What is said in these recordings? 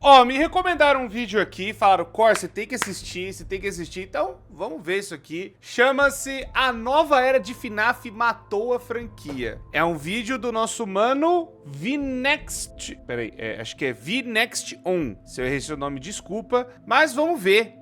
Ó, me recomendaram um vídeo aqui, falaram, Cor, você tem que assistir, então vamos ver isso aqui. Chama-se A Nova Era de FNAF Matou a Franquia. É um vídeo do nosso mano VNext, peraí, acho que é VNext On, se eu errei seu nome, desculpa, mas vamos ver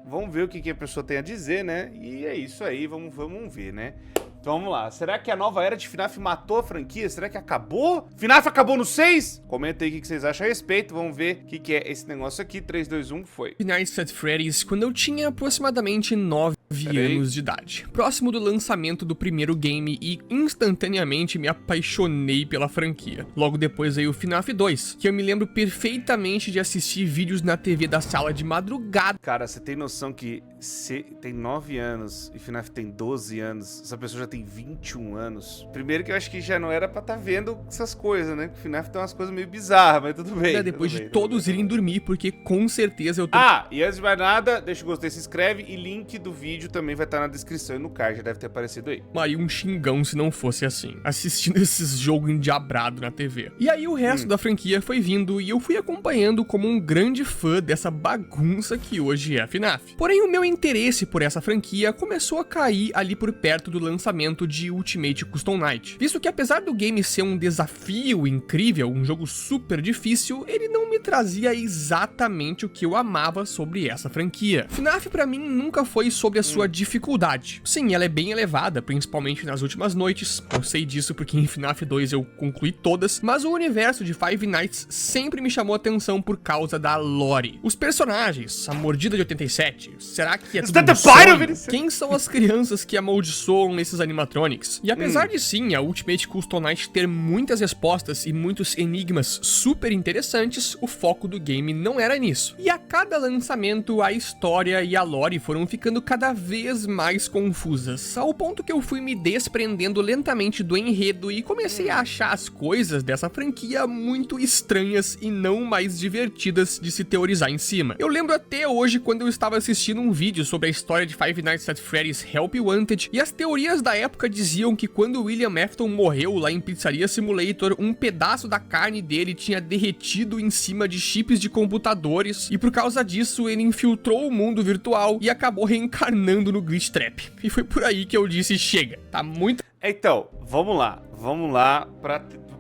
o que a pessoa tem a dizer, né? E é isso aí, vamos ver, né? Então vamos lá, será que a nova era de FNAF matou a franquia? Será que acabou? FNAF acabou no 6? Comenta aí o que vocês acham a respeito, vamos ver o que é esse negócio aqui. 3, 2, 1, foi. Five Nights at Freddy's quando eu tinha aproximadamente 9 anos de idade, próximo do lançamento do primeiro game, e instantaneamente me apaixonei pela franquia. Logo depois veio o FNAF 2, que eu me lembro perfeitamente de assistir vídeos na TV da sala de madrugada. Cara, você tem noção que você tem 9 anos e FNAF tem 12 anos, essa pessoa já tem 21 anos. Primeiro que eu acho que já não era pra estar vendo essas coisas, né? Porque FNAF tem umas coisas meio bizarras, mas tudo bem. Depois de todos irem dormir, porque com certeza eu tô... Ah, e antes de mais nada, deixa o gostei, se inscreve, e link do vídeo também vai estar na descrição e no card, já deve ter aparecido aí. Aí um xingão se não fosse assim, assistindo esses jogos endiabrado na TV. E aí o resto da franquia foi vindo e eu fui acompanhando como um grande fã dessa bagunça que hoje é a FNAF. Porém, o meu interesse por essa franquia começou a cair ali por perto do lançamento de Ultimate Custom Night, visto que apesar do game ser um desafio incrível, um jogo super difícil, ele não me trazia exatamente o que eu amava sobre essa franquia. FNAF pra mim nunca foi sobre a sua dificuldade. Sim, ela é bem elevada, principalmente nas últimas noites, eu sei disso porque em FNAF 2 eu concluí todas, mas o universo de Five Nights sempre me chamou a atenção por causa da lore. Os personagens, a mordida de 87, será que é tudo um sonho? Quem são as crianças que amaldiçoam nesses animatronics? E apesar de sim, a Ultimate Custom Night ter muitas respostas e muitos enigmas super interessantes, o foco do game não era nisso. E a cada lançamento, a história e a lore foram ficando cada vez mais confusas, ao ponto que eu fui me desprendendo lentamente do enredo e comecei a achar as coisas dessa franquia muito estranhas e não mais divertidas de se teorizar em cima. Eu lembro até hoje quando eu estava assistindo um vídeo sobre a história de Five Nights at Freddy's Help Wanted, e as teorias da época diziam que quando William Afton morreu lá em Pizzeria Simulator, um pedaço da carne dele tinha derretido em cima de chips de computadores, e por causa disso ele infiltrou o mundo virtual e acabou reencarnando no Glitch Trap. E foi por aí que eu disse, chega, tá muito... Então, vamos lá,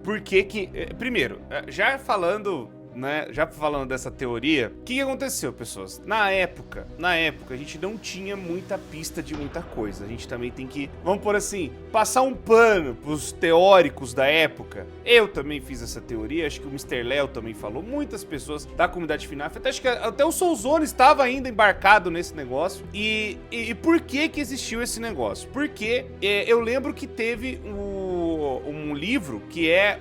por que que... Primeiro, já falando dessa teoria, o que aconteceu, pessoas? Na época, a gente não tinha muita pista de muita coisa. A gente também tem que, vamos por assim, passar um pano pros teóricos da época. Eu também fiz essa teoria, acho que o Mr. Léo também falou, muitas pessoas da comunidade FNAF, acho que até o Soulzone estava ainda embarcado nesse negócio. E por que existiu esse negócio? Porque eu lembro que teve um livro que é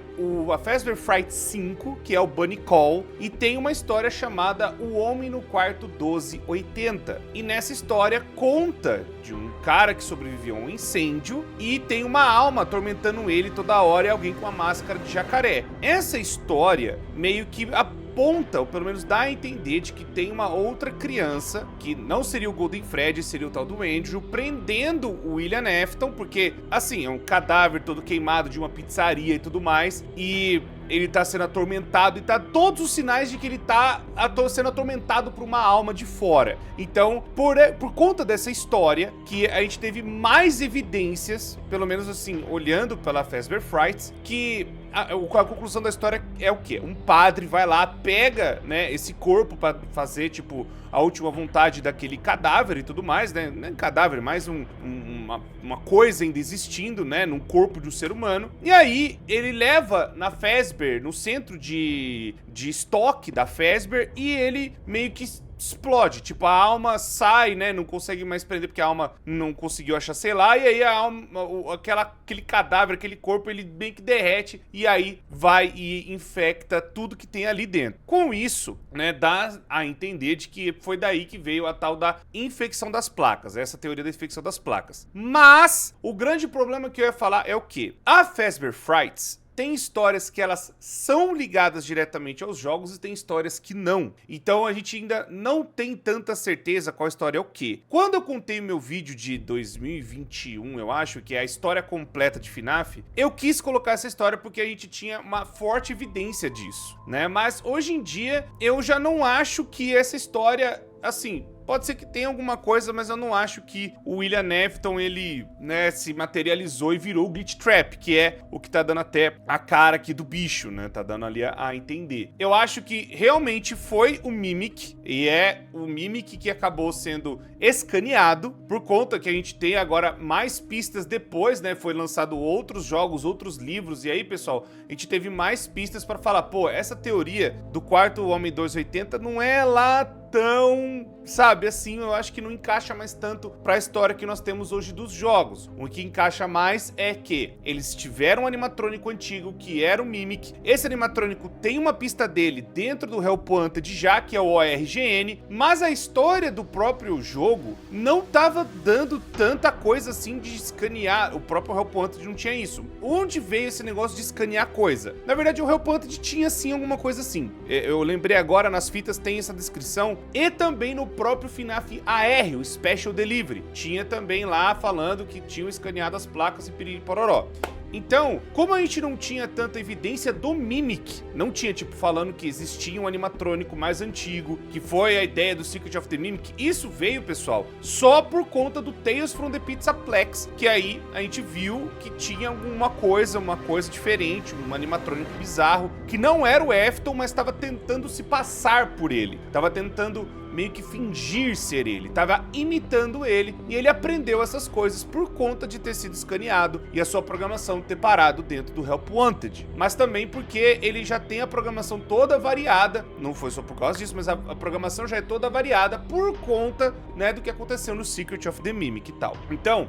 a Fazbear Fright 5, que é o Bunny Call, e tem uma história chamada O Homem no Quarto 1280. E nessa história conta de um cara que sobreviveu a um incêndio e tem uma alma atormentando ele toda hora, e alguém com uma máscara de jacaré. Essa história meio que aponta, ou pelo menos dá a entender, de que tem uma outra criança, que não seria o Golden Freddy, seria o tal do Andrew, prendendo o William Afton, porque, assim, é um cadáver todo queimado de uma pizzaria e tudo mais, e ele tá sendo atormentado, e tá todos os sinais de que ele tá sendo atormentado por uma alma de fora. Então, por conta dessa história, que a gente teve mais evidências, pelo menos assim, olhando pela Fazbear Frights, que a conclusão da história é o quê? Um padre vai lá, pega, né, esse corpo pra fazer, tipo, a última vontade daquele cadáver e tudo mais, né? Não é um cadáver, mais uma coisa ainda existindo, né? Num corpo de um ser humano. E aí, ele leva na Fazbear, no centro de estoque da Fazbear, e ele meio que explode, tipo, a alma sai, né, não consegue mais prender porque a alma não conseguiu achar, sei lá, e aí a alma, aquele cadáver, aquele corpo, ele meio que derrete, e aí vai e infecta tudo que tem ali dentro. Com isso, né, dá a entender de que foi daí que veio a tal da infecção das placas, essa teoria da infecção das placas. Mas, o grande problema que eu ia falar é o quê? A Fazbear Frights, tem histórias que elas são ligadas diretamente aos jogos e tem histórias que não. Então a gente ainda não tem tanta certeza qual história é o quê. Quando eu contei o meu vídeo de 2021, eu acho, que é a história completa de FNAF, eu quis colocar essa história porque a gente tinha uma forte evidência disso, né? Mas hoje em dia eu já não acho que essa história, assim, pode ser que tenha alguma coisa, mas eu não acho que o William Afton, ele, né, se materializou e virou o Glitch Trap, que é o que tá dando até a cara aqui do bicho, né? Tá dando ali a entender. Eu acho que realmente foi o Mimic, e é o Mimic que acabou sendo escaneado, por conta que a gente tem agora mais pistas depois, né? Foi lançado outros jogos, outros livros, e aí, pessoal, a gente teve mais pistas pra falar, pô, essa teoria do quarto Homem 280 não é lá tão, sabe, assim, eu acho que não encaixa mais tanto pra história que nós temos hoje dos jogos. O que encaixa mais é que eles tiveram um animatrônico antigo, que era o Mimic. Esse animatrônico tem uma pista dele dentro do Help Wanted, já que é o ORGN, mas a história do próprio jogo não tava dando tanta coisa assim de escanear. O próprio Help Wanted não tinha isso. Onde veio esse negócio de escanear coisa? Na verdade, o Help Wanted tinha sim alguma coisa assim. Eu lembrei agora, nas fitas tem essa descrição. E também no próprio FNAF AR, o Special Delivery, tinha também lá falando que tinham escaneado as placas e piriri pororó. Então, como a gente não tinha tanta evidência do Mimic, não tinha, tipo, falando que existia um animatrônico mais antigo, que foi a ideia do Secret of the Mimic, isso veio, pessoal, só por conta do Tales from the Pizzaplex, que aí a gente viu que tinha alguma coisa, uma coisa diferente, um animatrônico bizarro, que não era o Afton, mas estava tentando se passar por ele, estava tentando meio que fingir ser ele, tava imitando ele, e ele aprendeu essas coisas por conta de ter sido escaneado e a sua programação ter parado dentro do Help Wanted, mas também porque ele já tem a programação toda variada, não foi só por causa disso, mas a programação já é toda variada por conta, né, do que aconteceu no Secret of the Mimic e tal. Então,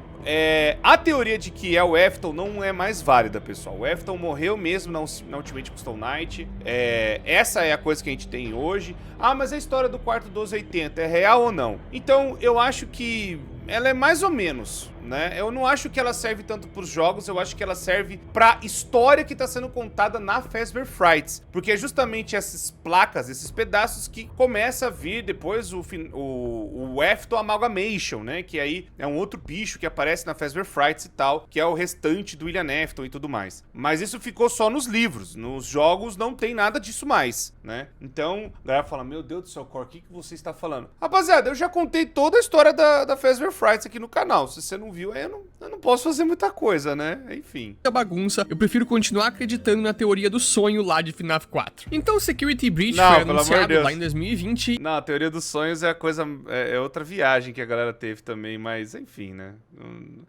a teoria de que é o Afton não é mais válida, pessoal. O Afton morreu mesmo na Ultimate Custom Night, essa é a coisa que a gente tem hoje. Ah, mas a história do quarto 1280 é real ou não? Então, eu acho que ela é mais ou menos, né? Eu não acho que ela serve tanto pros jogos, eu acho que ela serve pra história que tá sendo contada na Fazbear Frights, porque é justamente essas placas, esses pedaços que começa a vir depois o Afton Amalgamation, né? Que aí é um outro bicho que aparece na Fazbear Frights e tal, que é o restante do William Afton e tudo mais. Mas isso ficou só nos livros, nos jogos não tem nada disso mais, né? Então, a galera fala, meu Deus do céu, Cor, o que você está falando? Rapaziada, eu já contei toda a história da Fazbear Frights aqui no canal, se você não viu, aí eu não posso fazer muita coisa, né? Enfim. A bagunça, eu prefiro continuar acreditando na teoria do sonho lá de FNAF 4. Então o Security Breach foi anunciado lá em 2020. Não, a teoria dos sonhos é a coisa, é outra viagem que a galera teve também, mas enfim, né?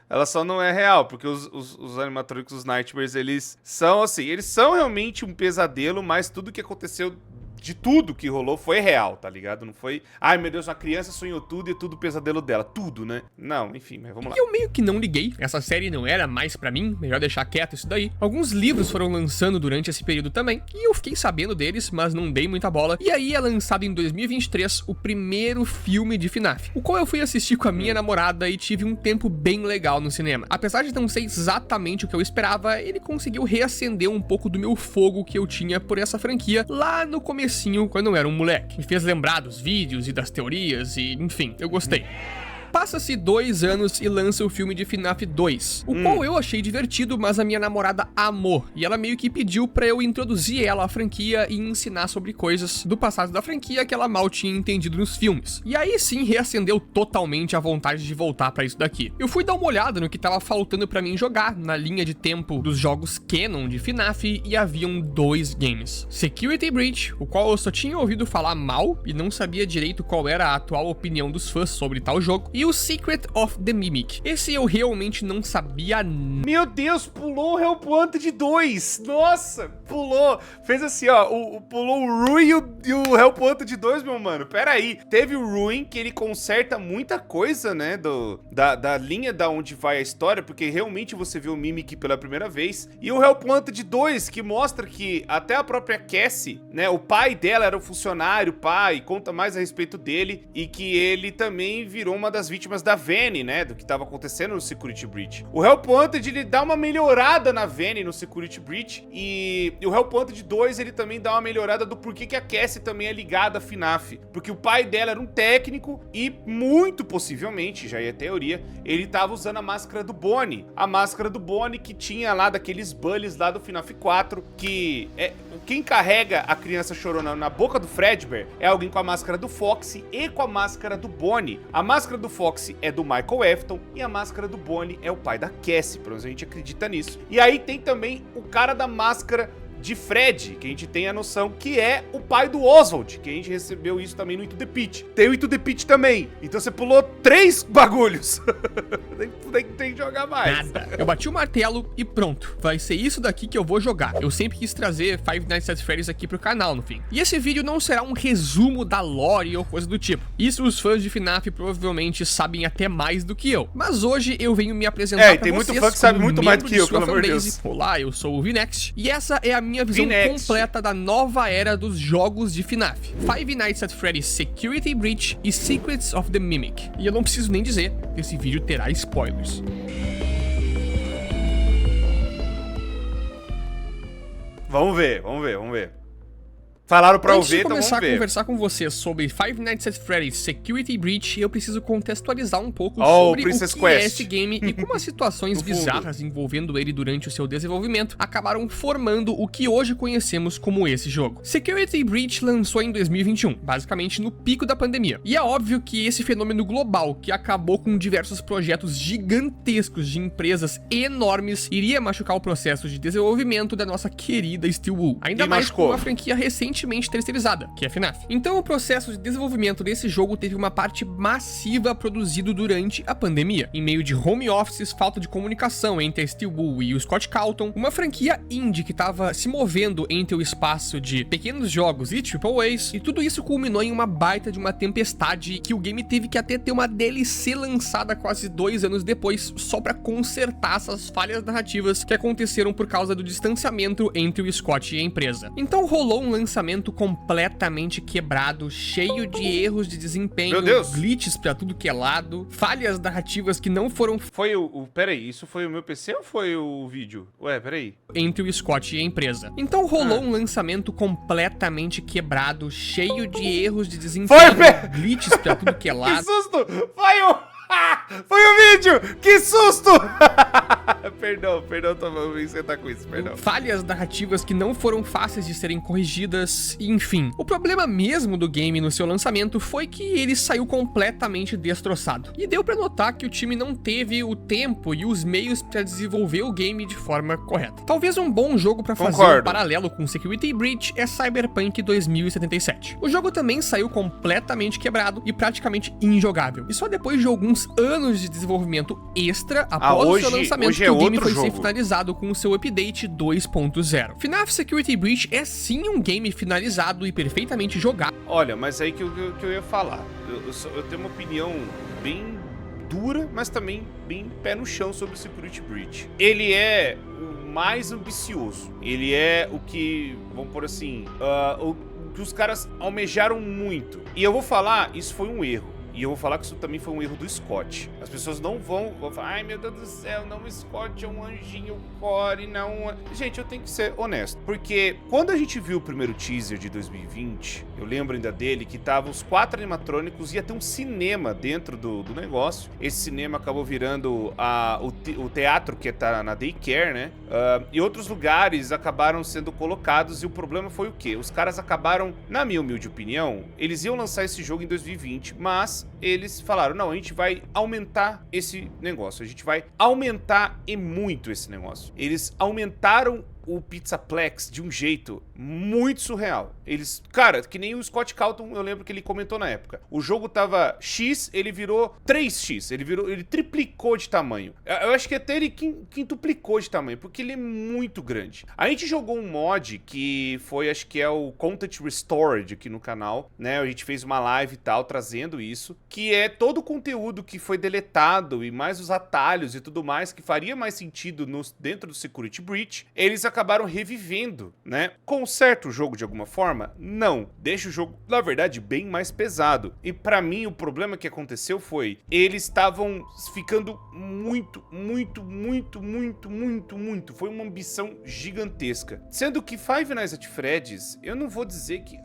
Ela só não é real, porque os animatrônicos, os Nightmares, eles são assim, eles são realmente um pesadelo, mas tudo que aconteceu de tudo que rolou foi real, tá ligado? Não foi, ai meu Deus, uma criança sonhou tudo e é tudo pesadelo dela, tudo, né? Não, enfim, mas vamos lá. E eu meio que não liguei, essa série não era mais pra mim, melhor deixar quieto isso daí. Alguns livros foram lançando durante esse período também, e eu fiquei sabendo deles, mas não dei muita bola. E aí é lançado em 2023 o primeiro filme de FNAF, o qual eu fui assistir com a minha namorada e tive um tempo bem legal no cinema. Apesar de não ser exatamente o que eu esperava, ele conseguiu reacender um pouco do meu fogo que eu tinha por essa franquia lá no começo, quando eu era um moleque. Me fez lembrar dos vídeos e das teorias e, enfim, eu gostei. Passa-se 2 anos e lança o filme de FNAF 2, o qual eu achei divertido, mas a minha namorada amou, e ela meio que pediu pra eu introduzir ela à franquia e ensinar sobre coisas do passado da franquia que ela mal tinha entendido nos filmes. E aí sim reacendeu totalmente a vontade de voltar pra isso daqui. Eu fui dar uma olhada no que tava faltando pra mim jogar na linha de tempo dos jogos canon de FNAF e haviam 2 games. Security Breach, o qual eu só tinha ouvido falar mal e não sabia direito qual era a atual opinião dos fãs sobre tal jogo, e o Secret of the Mimic. Esse eu realmente não sabia. Meu Deus, pulou o Help Wanted 2. Nossa, pulou. Fez assim, ó, pulou o Ruin e o Help Wanted 2, meu mano. Pera aí. Teve o Ruin, que ele conserta muita coisa, né, da linha da onde vai a história, porque realmente você vê o Mimic pela primeira vez. E o Help Wanted 2, que mostra que até a própria Cassie, né, o pai dela era o funcionário, pai, conta mais a respeito dele, e que ele também virou uma das vítimas da Vayne, né, do que tava acontecendo no Security Breach. O Help Wanted, ele dá uma melhorada na Vayne no Security Breach, e o Help Wanted 2, ele também dá uma melhorada do porquê que a Cassie também é ligada à FNAF. Porque o pai dela era um técnico e, muito possivelmente, já é teoria, ele tava usando a máscara do Bonnie. A máscara do Bonnie que tinha lá daqueles bullies lá do FNAF 4, que é quem carrega a criança chorona na boca do Fredbear é alguém com a máscara do Foxy e com a máscara do Bonnie. A máscara do Foxy é do Michael Afton e a máscara do Bonnie é o pai da Cassie, pelo menos a gente acredita nisso. E aí tem também o cara da máscara de Fred, que a gente tem a noção que é o pai do Oswald, que a gente recebeu isso também no Into the Pit. Tem o Into the Pit também. Então você pulou 3 bagulhos. tem que jogar mais. Nada. Eu bati o martelo e pronto. Vai ser isso daqui que eu vou jogar. Eu sempre quis trazer Five Nights at Freddy's aqui pro canal, no fim. E esse vídeo não será um resumo da lore ou coisa do tipo. Isso os fãs de FNAF provavelmente sabem até mais do que eu. Mas hoje eu venho me apresentar pra tem vocês muito fã que sabe muito mais do que eu, pelo amor de fanbase. Deus. Olá, eu sou o Vnext e essa é a minha visão Vnext completa da nova era dos jogos de FNAF. Five Nights at Freddy's Security Breach e Secrets of the Mimic. E eu não preciso nem dizer que esse vídeo terá spoilers. Vamos ver. Falaram pra Antes ouvir, de então começar vamos a ver. conversar com vocês sobre Five Nights at Freddy's Security Breach, eu preciso contextualizar um pouco Oh, sobre Princess o que é Quest. esse game e como as situações No fundo. bizarras envolvendo ele durante o seu desenvolvimento acabaram formando o que hoje conhecemos como esse jogo. Security Breach lançou em 2021, basicamente no pico da pandemia. E é óbvio que esse fenômeno global, que acabou com diversos projetos gigantescos de empresas enormes, iria machucar o processo de desenvolvimento da nossa querida Steelwool. Ainda E mais machucou. com uma franquia recentemente terceirizada, que é FNAF. Então o processo de desenvolvimento desse jogo teve uma parte massiva produzido durante a pandemia, em meio de home offices, falta de comunicação entre a Steelwool e o Scott Calton, uma franquia indie que estava se movendo entre o espaço de pequenos jogos e AAAs, e tudo isso culminou em uma baita de uma tempestade que o game teve que até ter uma DLC lançada quase 2 anos depois, só pra consertar essas falhas narrativas que aconteceram por causa do distanciamento entre o Scott e a empresa. Então rolou um lançamento completamente quebrado, cheio de erros de desempenho, Meu Deus. glitches pra tudo que é lado, falhas narrativas que não foram Foi peraí, isso foi o meu PC ou foi o vídeo? Ué, peraí. entre o Scott e a empresa. Então rolou um lançamento completamente quebrado, cheio de erros de desempenho, glitches pra tudo que é Que lado. susto! Foi o vídeo! Que susto! perdão, Tomão, você tá com isso, perdão. Falhas narrativas que não foram fáceis de serem corrigidas, enfim. O problema mesmo do game no seu lançamento foi que ele saiu completamente destroçado. E deu pra notar que o time não teve o tempo e os meios pra desenvolver o game de forma correta. Talvez um bom jogo pra fazer um paralelo com Security Breach é Cyberpunk 2077. O jogo também saiu completamente quebrado e praticamente injogável. E só depois de alguns anos de desenvolvimento extra após o seu lançamento que o game foi ser finalizado com o seu update 2.0. FNAF Security Breach é sim um game finalizado e perfeitamente jogável. Olha, mas aí que eu ia falar. Eu tenho uma opinião bem dura, mas também bem pé no chão sobre o Security Breach. Ele é o mais ambicioso. Ele é o que, vamos por assim, o que os caras almejaram muito. E eu vou falar, isso foi um erro. E eu vou falar que isso também foi um erro do Scott. As pessoas não vão falar, ai meu Deus do céu, não, o Scott é um anjinho core, não... Gente, eu tenho que ser honesto, porque quando a gente viu o primeiro teaser de 2020, eu lembro ainda dele, que tava os 4 animatrônicos, ia ter um cinema dentro do negócio. Esse cinema acabou virando o teatro que tá na Daycare, né? E outros lugares acabaram sendo colocados, e o problema foi o quê? Os caras acabaram, na minha humilde opinião, eles iam lançar esse jogo em 2020, mas eles falaram, não, a gente vai aumentar esse negócio, a gente vai aumentar e muito esse negócio. Eles aumentaram o Pizzaplex de um jeito muito surreal. Eles, cara, que nem o Scott Calton, eu lembro que ele comentou na época. O jogo tava X, ele virou 3X, ele triplicou de tamanho. Eu acho que até ele quintuplicou de tamanho, porque ele é muito grande. A gente jogou um mod que foi, acho que é o Content Restored aqui no canal, né? A gente fez uma live e tal, trazendo isso, que é todo o conteúdo que foi deletado e mais os atalhos e tudo mais, que faria mais sentido dentro do Security Breach, eles acabaram revivendo, né? Conserta o jogo de alguma forma? Não. Deixa o jogo, na verdade, bem mais pesado. E pra mim, o problema que aconteceu foi, eles estavam ficando muito. Foi uma ambição gigantesca. Sendo que Five Nights at Freddy's, eu não vou dizer que,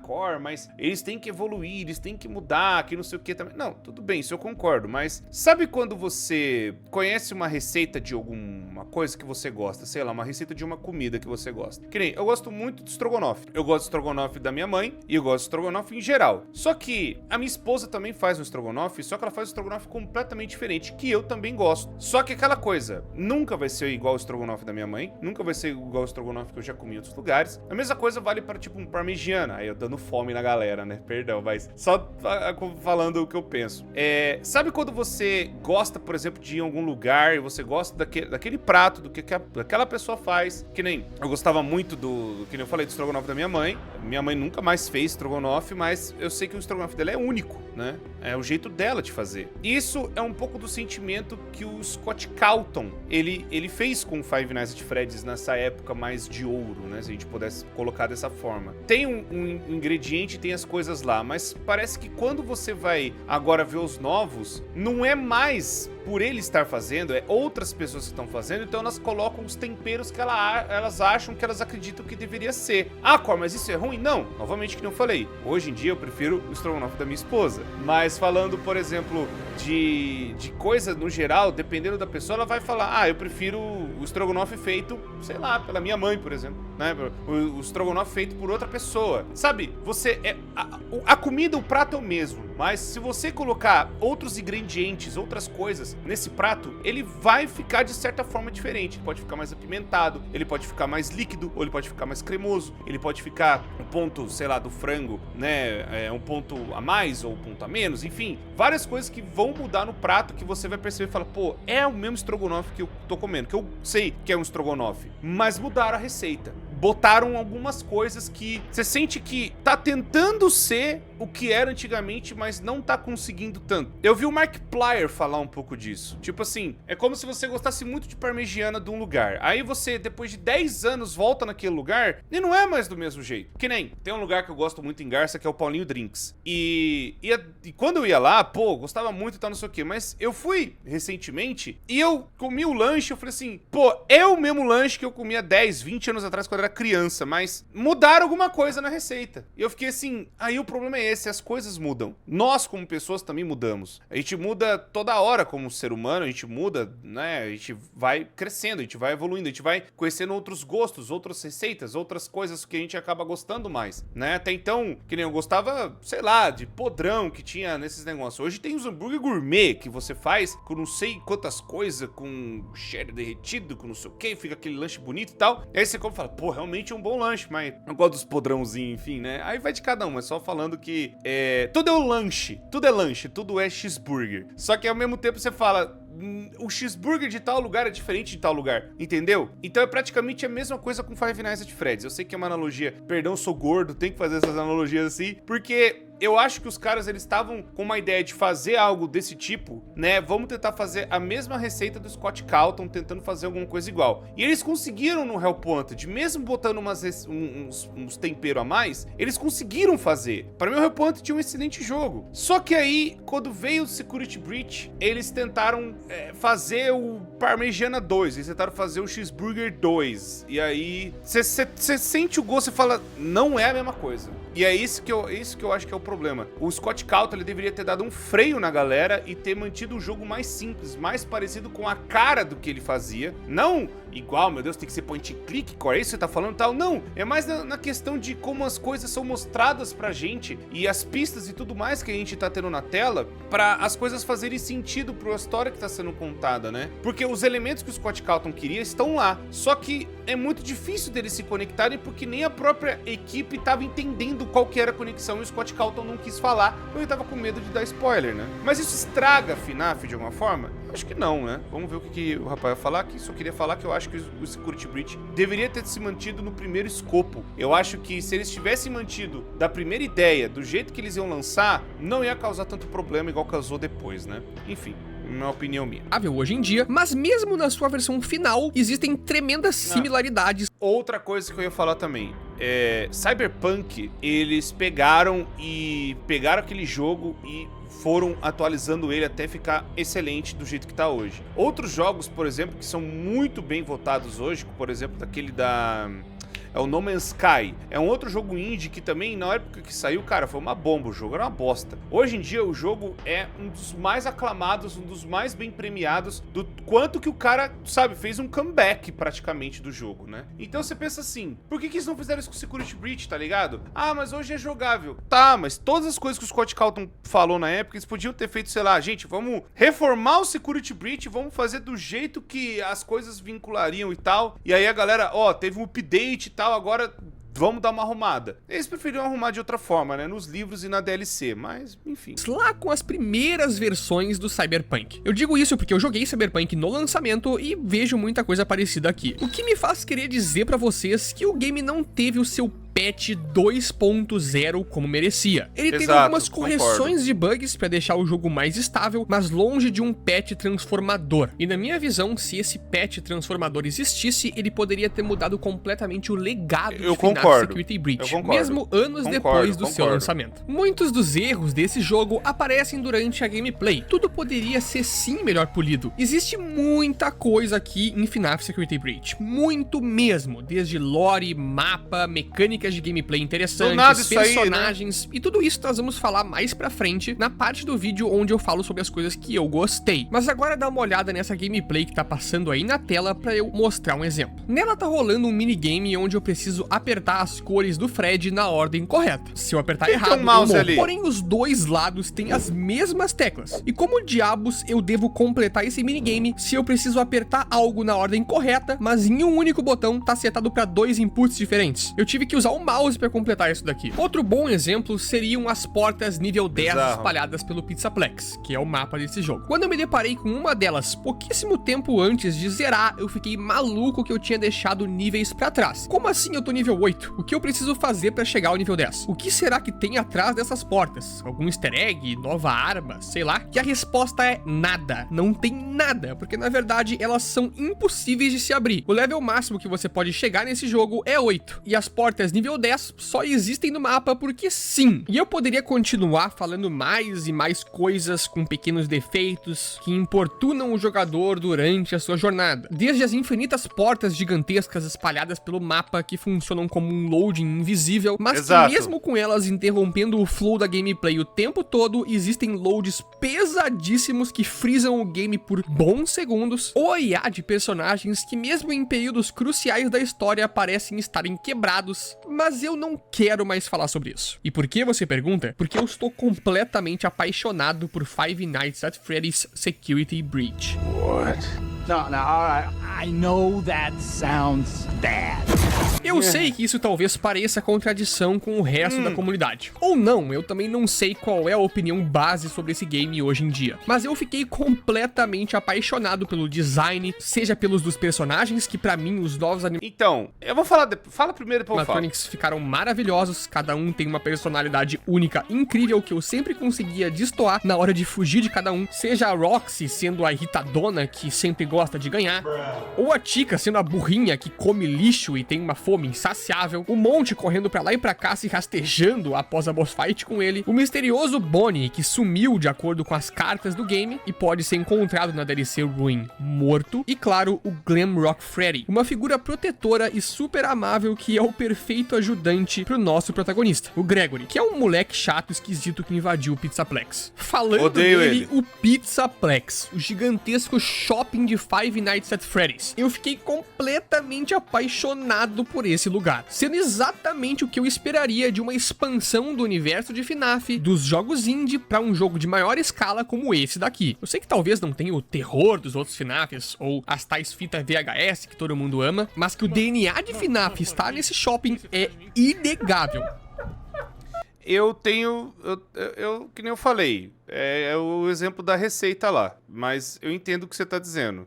core, mas eles têm que evoluir, eles têm que mudar, que não sei o que também. Não, tudo bem, isso eu concordo, mas sabe quando você conhece uma receita de alguma coisa que você gosta, sei lá, uma receita de uma comida que você gosta? Que nem, eu gosto muito de estrogonofe. Eu gosto de estrogonofe da minha mãe e eu gosto de estrogonofe em geral. Só que a minha esposa também faz um estrogonofe, só que ela faz um estrogonofe completamente diferente, que eu também gosto. Só que aquela coisa, nunca vai ser igual o estrogonofe da minha mãe, nunca vai ser igual o estrogonofe que eu já comi em outros lugares. A mesma coisa vale para, tipo, um parmegiana. Aí eu dando fome na galera, né? Perdão, mas só falando o que eu penso. Sabe quando você gosta, por exemplo, de ir em algum lugar e você gosta daquele prato, do que aquela pessoa faz? Que nem, eu gostava muito que nem eu falei, do estrogonofe da minha mãe. Minha mãe nunca mais fez estrogonofe, mas eu sei que o estrogonofe dela é único, né? É o jeito dela de fazer. Isso é um pouco do sentimento que o Scott Calton, ele fez com Five Nights at Freddy's nessa época mais de ouro, né? Se a gente pudesse colocar dessa forma. Tem um ingrediente, tem as coisas lá, mas parece que quando você vai agora ver os novos, não é mais por ele estar fazendo, é outras pessoas que estão fazendo, então elas colocam os temperos que elas acham, que elas acreditam que deveria ser. Cor, mas isso é ruim? Não, novamente que não falei. Hoje em dia eu prefiro o estrogonofe da minha esposa. Mas falando, por exemplo, de coisa no geral, dependendo da pessoa, ela vai falar, eu prefiro o estrogonofe feito, sei lá, pela minha mãe, por exemplo, né? O estrogonofe feito por outra pessoa. Sabe, a comida, o prato é o mesmo, mas se você colocar outros ingredientes, outras coisas nesse prato, ele vai ficar de certa forma diferente. Ele pode ficar mais apimentado, ele pode ficar mais líquido, ou ele pode ficar mais cremoso, ele pode ficar um ponto, sei lá, do frango, né, um ponto a mais ou um ponto a menos, enfim, várias coisas que vão mudar no prato que você vai perceber e falar, pô, é o mesmo estrogonofe que eu tô comendo, que eu sei que é um estrogonofe, mas mudaram a receita. Botaram algumas coisas que você sente que tá tentando ser o que era antigamente, mas não tá conseguindo tanto. Eu vi o Mark Plyer falar um pouco disso. Tipo assim, é como se você gostasse muito de parmegiana de um lugar. Aí você, depois de 10 anos, volta naquele lugar e não é mais do mesmo jeito. Que nem, tem um lugar que eu gosto muito em Garça, que é o Paulinho Drinks. E quando eu ia lá, pô, gostava muito e tal, não sei o quê. Mas eu fui recentemente e eu comi o lanche, eu falei assim, pô, é o mesmo lanche que eu comia 10, 20 anos atrás, quando eu era criança, mas mudaram alguma coisa na receita. E eu fiquei assim, aí o problema é esse, as coisas mudam. Nós, como pessoas, também mudamos. A gente muda toda hora como ser humano, a gente muda, né? A gente vai crescendo, a gente vai evoluindo, a gente vai conhecendo outros gostos, outras receitas, outras coisas que a gente acaba gostando mais, né? Até então, que nem eu gostava, sei lá, de podrão que tinha nesses negócios. Hoje tem os hambúrguer gourmet que você faz com não sei quantas coisas, com cheddar derretido, com não sei o que, fica aquele lanche bonito e tal. E aí você come e fala, pô, realmente é um bom lanche, mas não gosto dos podrãozinhos, enfim, né? Aí vai de cada um, é só falando que tudo é o lanche, tudo é cheeseburger. Só que ao mesmo tempo você fala, o cheeseburger de tal lugar é diferente de tal lugar, entendeu? Então é praticamente a mesma coisa com Five Nights at Freddy's. Eu sei que é uma analogia, perdão, sou gordo, tem que fazer essas analogias assim, porque eu acho que os caras, eles estavam com uma ideia de fazer algo desse tipo, né? Vamos tentar fazer a mesma receita do Scott Calton, tentando fazer alguma coisa igual. E eles conseguiram no Hellpointed, mesmo botando uns temperos a mais, eles conseguiram fazer. Para mim, o Hellpointed tinha um excelente jogo. Só que aí, quando veio o Security Breach, eles tentaram fazer o Parmegiana 2, eles tentaram fazer o Cheeseburger 2. E aí, você sente o gosto e fala, não é a mesma coisa. E é isso que eu acho que é o problema. O Scott Calton, ele deveria ter dado um freio na galera e ter mantido o jogo mais simples, mais parecido com a cara do que ele fazia. Não igual, meu Deus, tem que ser point and click, é isso que você tá falando e tal. Não, é mais na questão de como as coisas são mostradas pra gente e as pistas e tudo mais que a gente tá tendo na tela, pra as coisas fazerem sentido pra história que tá sendo contada, né? Porque os elementos que o Scott Calton queria estão lá, só que é muito difícil deles se conectarem porque nem a própria equipe tava entendendo qual que era a conexão e o Scott Calton não quis falar, porque ele tava com medo de dar spoiler, né? Mas isso estraga a FNAF de alguma forma? Acho que não, né? Vamos ver o que o rapaz vai falar aqui. Só queria falar que eu acho que o Security Breach deveria ter se mantido no primeiro escopo. Eu acho que se eles tivessem mantido da primeira ideia, do jeito que eles iam lançar, não ia causar tanto problema igual causou depois, né? Enfim, uma opinião minha. Hoje em dia, mas mesmo na sua versão final, existem tremendas similaridades. Outra coisa que eu ia falar também, Cyberpunk, eles pegaram aquele jogo e foram atualizando ele até ficar excelente do jeito que tá hoje. Outros jogos, por exemplo, que são muito bem votados hoje, por exemplo, daquele é o No Man's Sky. É um outro jogo indie que também, na época que saiu, cara, foi uma bomba. O jogo era uma bosta. Hoje em dia, o jogo é um dos mais aclamados, um dos mais bem premiados, do quanto que o cara, sabe, fez um comeback praticamente do jogo, né? Então você pensa assim, por que eles não fizeram isso com Security Breach, tá ligado? Ah, mas hoje é jogável. Tá, mas todas as coisas que o Scott Cawthon falou na época, eles podiam ter feito, sei lá, gente, vamos reformar o Security Breach, vamos fazer do jeito que as coisas vinculariam e tal. E aí a galera, teve um update e tal, agora vamos dar uma arrumada. Eles preferiam arrumar de outra forma, né? Nos livros e na DLC, mas enfim. Lá com as primeiras versões do Cyberpunk. Eu digo isso porque eu joguei Cyberpunk no lançamento e vejo muita coisa parecida aqui. O que me faz querer dizer pra vocês que o game não teve o seu patch 2.0 como merecia. Ele teve algumas correções de bugs pra deixar o jogo mais estável, mas longe de um patch transformador. E na minha visão, se esse patch transformador existisse, ele poderia ter mudado completamente o legado de FNAF Security Breach, mesmo anos depois do seu lançamento. Muitos dos erros desse jogo aparecem durante a gameplay. Tudo poderia ser sim melhor polido. Existe muita coisa aqui em FNAF Security Breach, muito mesmo, desde lore, mapa, mecânicas de gameplay interessantes, personagens, né? E tudo isso nós vamos falar mais pra frente na parte do vídeo onde eu falo sobre as coisas que eu gostei. Mas agora dá uma olhada nessa gameplay que tá passando aí na tela pra eu mostrar um exemplo. Nela tá rolando um minigame onde eu preciso apertar as cores do Fred na ordem correta. Se eu apertar errado, eu morro. Porém, os dois lados têm as mesmas teclas. E como diabos eu devo completar esse minigame se eu preciso apertar algo na ordem correta, mas em um único botão tá setado pra 2 inputs diferentes? Eu tive que usar o mouse para completar isso daqui. Outro bom exemplo seriam as portas nível 10 espalhadas pelo Pizzaplex, que é o mapa desse jogo. Quando eu me deparei com uma delas pouquíssimo tempo antes de zerar, eu fiquei maluco que eu tinha deixado níveis para trás. Como assim eu tô nível 8? O que eu preciso fazer para chegar ao nível 10? O que será que tem atrás dessas portas? Algum easter egg? Nova arma? Sei lá? E a resposta é nada. Não tem nada, porque na verdade elas são impossíveis de se abrir. O level máximo que você pode chegar nesse jogo é 8, e as portas nível 10 só existem no mapa porque sim. E eu poderia continuar falando mais e mais coisas com pequenos defeitos que importunam o jogador durante a sua jornada. Desde as infinitas portas gigantescas espalhadas pelo mapa que funcionam como um loading invisível, mas que mesmo com elas interrompendo o flow da gameplay o tempo todo, existem loads pesadíssimos que frisam o game por bons segundos, ou a IA de personagens que mesmo em períodos cruciais da história parecem estarem quebrados, mas eu não quero mais falar sobre isso. E por que, você pergunta? Porque eu estou completamente apaixonado por Five Nights at Freddy's Security Breach. What? No, I know that sounds bad. Eu sei que isso talvez pareça contradição com o resto da comunidade. Ou não, eu também não sei qual é a opinião base sobre esse game hoje em dia. Mas eu fiquei completamente apaixonado pelo design, seja pelos dos personagens, que pra mim os novos Então, eu vou falar, fala primeiro depois eu falo. Animatronics ficaram maravilhosos, cada um tem uma personalidade única, incrível, que eu sempre conseguia destoar na hora de fugir de cada um. Seja a Roxy sendo a irritadona que sempre gosta de ganhar, ou a Chica sendo a burrinha que come lixo e tem uma fome insaciável, o Monte correndo pra lá e pra cá se rastejando após a boss fight com ele, o misterioso Bonnie que sumiu de acordo com as cartas do game e pode ser encontrado na DLC Ruin morto, e claro, o Glamrock Freddy, uma figura protetora e super amável que é o perfeito ajudante pro nosso protagonista, o Gregory, que é um moleque chato esquisito que invadiu o Pizzaplex. Falando dele, o Pizzaplex, o gigantesco shopping de Five Nights at Freddy's. Eu fiquei completamente apaixonado por esse lugar, sendo exatamente o que eu esperaria de uma expansão do universo de FNAF, dos jogos indie pra um jogo de maior escala como esse daqui. Eu sei que talvez não tenha o terror dos outros FNAFs, ou as tais fitas VHS que todo mundo ama, mas que o DNA de FNAF estar nesse shopping é inegável. Eu tenho, que nem eu falei, é o exemplo da receita lá, mas eu entendo o que você tá dizendo.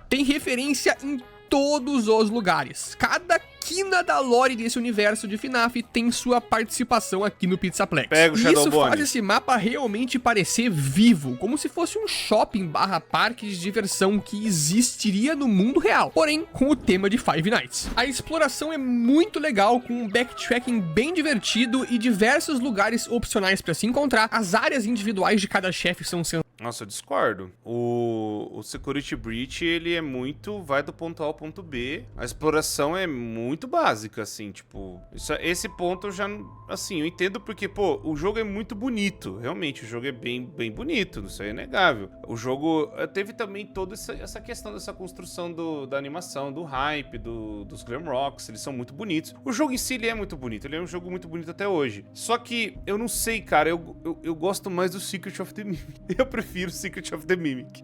Tem referência em todos os lugares. Cada esquina da lore desse universo de FNAF tem sua participação aqui no Pizzaplex. Pega o E Shadow isso Bonnie. faz esse mapa realmente parecer vivo, como se fosse um shopping barra parque de diversão que existiria no mundo real, porém com o tema de Five Nights. A exploração é muito legal, com um backtracking bem divertido e diversos lugares opcionais para se encontrar. As áreas individuais de cada chefe são Nossa, eu discordo. O Security Breach, ele é muito... vai do ponto A ao ponto B. A exploração é muito básica, assim, tipo... esse ponto eu já... assim, eu entendo porque, pô, o jogo é muito bonito. Realmente, o jogo é bem bonito. Isso aí é inegável. O jogo teve também toda essa questão dessa construção da animação, do hype, dos Glam Rocks. Eles são muito bonitos. O jogo em si, ele é muito bonito. Ele é um jogo muito bonito até hoje. Só que, eu não sei, cara. Eu gosto mais do Secret of the Mimic. Eu prefiro Secret of the Mimic.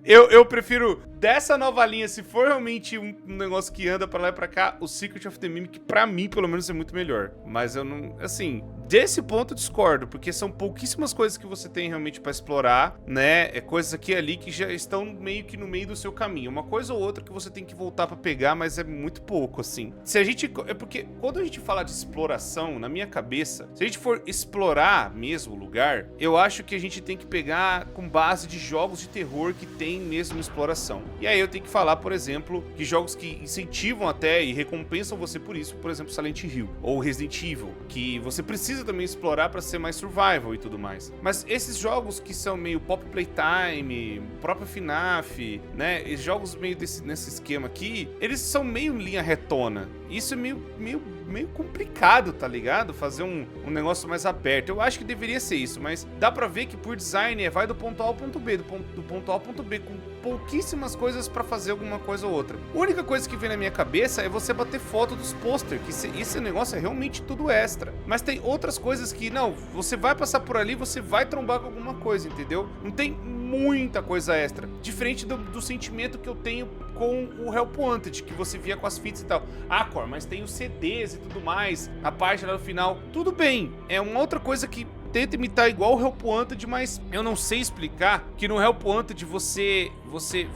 Eu prefiro dessa nova linha, se for realmente um negócio que anda pra lá e pra cá, o Secret of the Mimic, pra mim, pelo menos, é muito melhor. Mas eu não... assim, desse ponto eu discordo, porque são pouquíssimas coisas que você tem realmente pra explorar, né? É coisas aqui e ali que já estão meio que no meio do seu caminho. Uma coisa ou outra que você tem que voltar pra pegar, mas é muito pouco, assim. Se a gente... é porque quando a gente fala de exploração, na minha cabeça, se a gente for explorar mesmo o lugar, eu acho que a gente tem que pegar com base de jogos de terror que tem mesmo exploração. E aí eu tenho que falar, por exemplo, que jogos que incentivam até e recompensam você por isso, por exemplo, Silent Hill ou Resident Evil, que você precisa também explorar pra ser mais survival e tudo mais. Mas esses jogos que são meio Pop Playtime, próprio FNAF, né, esses jogos meio nesse esquema aqui, eles são meio linha retona. Isso é meio complicado, tá ligado? Fazer um negócio mais aberto. Eu acho que deveria ser isso, mas dá pra ver que por design vai do ponto A ao ponto B, do ponto A ao ponto B, com pouquíssimas coisas pra fazer alguma coisa ou outra. A única coisa que vem na minha cabeça é você bater foto dos pôster, que esse negócio é realmente tudo extra. Mas tem outras coisas que, não, você vai passar por ali, você vai trombar com alguma coisa, entendeu? Não tem muita coisa extra. Diferente do sentimento que eu tenho com o Help Wanted, que você via com as fitas e tal. Ah, Cor, mas tem os CDs e tudo mais, a parte lá no final. Tudo bem, é uma outra coisa que tenta imitar igual o Help Wanted, mas eu não sei explicar que no Help Wanted você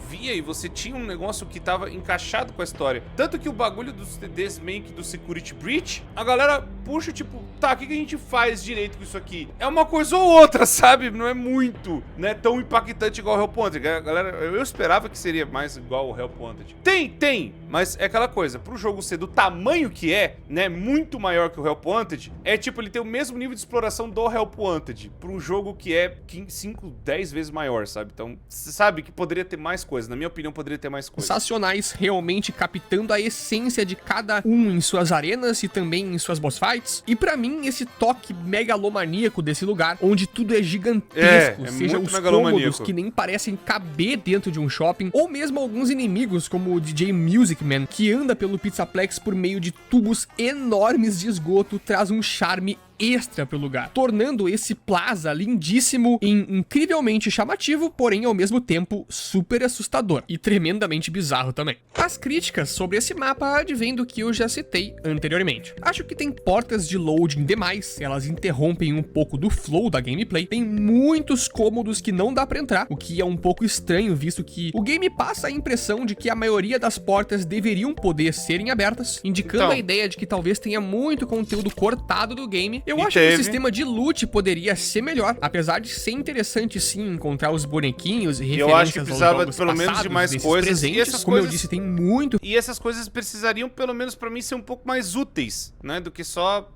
via e você tinha um negócio que tava encaixado com a história. Tanto que o bagulho dos CDs meio que do Security Breach, a galera puxa, tipo, tá, o que a gente faz direito com isso aqui? É uma coisa ou outra, sabe? Não é muito, né, tão impactante igual o Help Wanted. Galera, eu esperava que seria mais igual o Help Wanted. Tem, mas é aquela coisa, pro jogo ser do tamanho que é, né, muito maior que o Help Wanted, é tipo, ele tem o mesmo nível de exploração do Help Wanted, pra um jogo que é 5, 10 vezes maior, sabe? Então, você sabe que poderia ter mais coisa. Na minha opinião, poderia ter mais coisa. sensacionais, realmente captando a essência de cada um em suas arenas e também em suas boss fights. E pra mim, esse toque megalomaníaco desse lugar, onde tudo é gigantesco, seja os cômodos que nem parecem caber dentro de um shopping, ou mesmo alguns inimigos, como o DJ Music Man, que anda pelo Pizzaplex por meio de tubos enormes de esgoto, traz um charme extra pro lugar, tornando esse plaza lindíssimo e incrivelmente chamativo, porém ao mesmo tempo super assustador e tremendamente bizarro também. As críticas sobre esse mapa advêm do que eu já citei anteriormente. Acho que tem portas de loading demais, elas interrompem um pouco do flow da gameplay, tem muitos cômodos que não dá pra entrar, o que é um pouco estranho, visto que o game passa a impressão de que a maioria das portas deveriam poder serem abertas, indicando a ideia de que talvez tenha muito conteúdo cortado do game. Eu acho que o sistema de loot poderia ser melhor, apesar de ser interessante sim encontrar os bonequinhos e referências eu acho que precisava aos jogos pelo menos de mais coisas presentes, e essas como coisas, eu disse, tem muito. E essas coisas precisariam pelo menos pra mim ser um pouco mais úteis, né, do que só...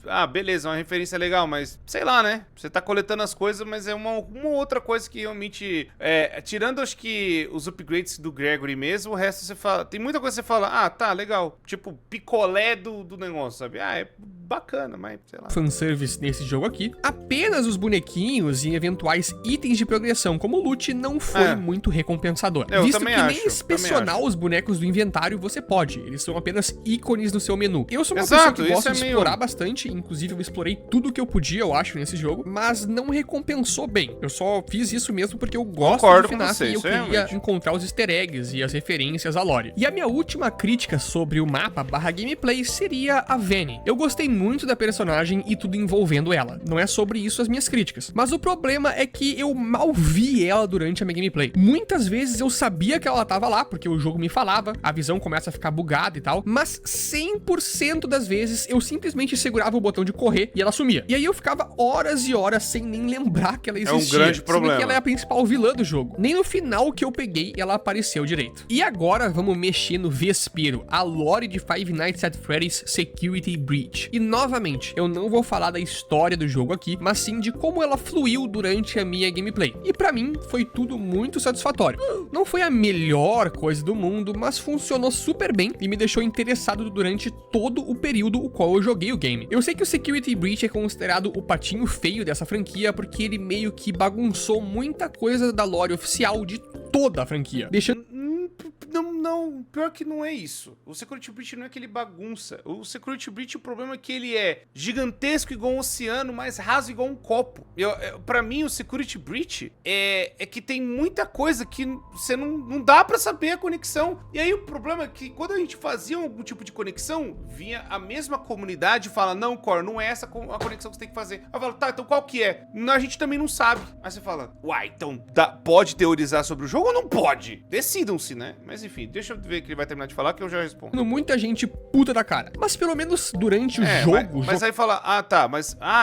Ah, beleza, uma referência legal, mas sei lá, né? Você tá coletando as coisas, mas é uma outra coisa que realmente... tirando, acho que, os upgrades do Gregory mesmo, o resto você fala... Tem muita coisa que você fala, ah, tá, legal. Tipo, picolé do negócio, sabe? Ah, é bacana, mas sei lá. Fanservice nesse jogo aqui. Apenas os bonequinhos e eventuais itens de progressão, como loot, não foi muito recompensador. Eu visto também que acho, nem inspecionar os bonecos do inventário você pode. Eles são apenas ícones no seu menu. Eu sou uma Exato, pessoa que gosta de meio... explorar bastante, inclusive eu explorei tudo que eu podia, eu acho, nesse jogo, mas não recompensou bem. Eu só fiz isso mesmo porque eu gosto do FNAF e eu queria encontrar os easter eggs e as referências à lore. E a minha última crítica sobre o mapa / gameplay seria a Vanny. Eu gostei muito da personagem e tudo envolvendo ela. Não é sobre isso as minhas críticas. Mas o problema é que eu mal vi ela durante a minha gameplay. Muitas vezes eu sabia que ela tava lá, porque o jogo me falava, a visão começa a ficar bugada e tal, mas 100% das vezes eu simplesmente segurava o botão de correr e ela sumia. E aí eu ficava horas e horas sem nem lembrar que ela existia. É um grande problema. Sendo que ela é a principal vilã do jogo. Nem no final que eu peguei ela apareceu direito. E agora vamos mexer no Vespero, a lore de Five Nights at Freddy's Security Breach. E novamente, eu não vou falar da história do jogo aqui, mas sim de como ela fluiu durante a minha gameplay. E pra mim, foi tudo muito satisfatório. Não foi a melhor coisa do mundo, mas funcionou super bem e me deixou interessado durante todo o período o qual eu joguei o game. Eu sei que o Security Breach é considerado o patinho feio dessa franquia, porque ele meio que bagunçou muita coisa da lore oficial de toda a franquia, deixando... Não, pior que não é isso. O Security Breach não é que ele bagunça. O Security Breach, o problema é que ele é gigantesco igual um oceano, mas raso igual um copo. Pra mim, o Security Breach é que tem muita coisa que você não dá pra saber a conexão. E aí o problema é que quando a gente fazia algum tipo de conexão, vinha a mesma comunidade e fala, não, Cor, não é essa a conexão que você tem que fazer. Aí eu falo, tá, então qual que é? A gente também não sabe. Aí você fala, uai, então pode teorizar sobre o jogo ou não pode? Decidam-se, né? Mas enfim, deixa eu ver que ele vai terminar de falar que eu já respondo. Muita gente puta da cara. Mas pelo menos durante o jogo... Mas aí fala,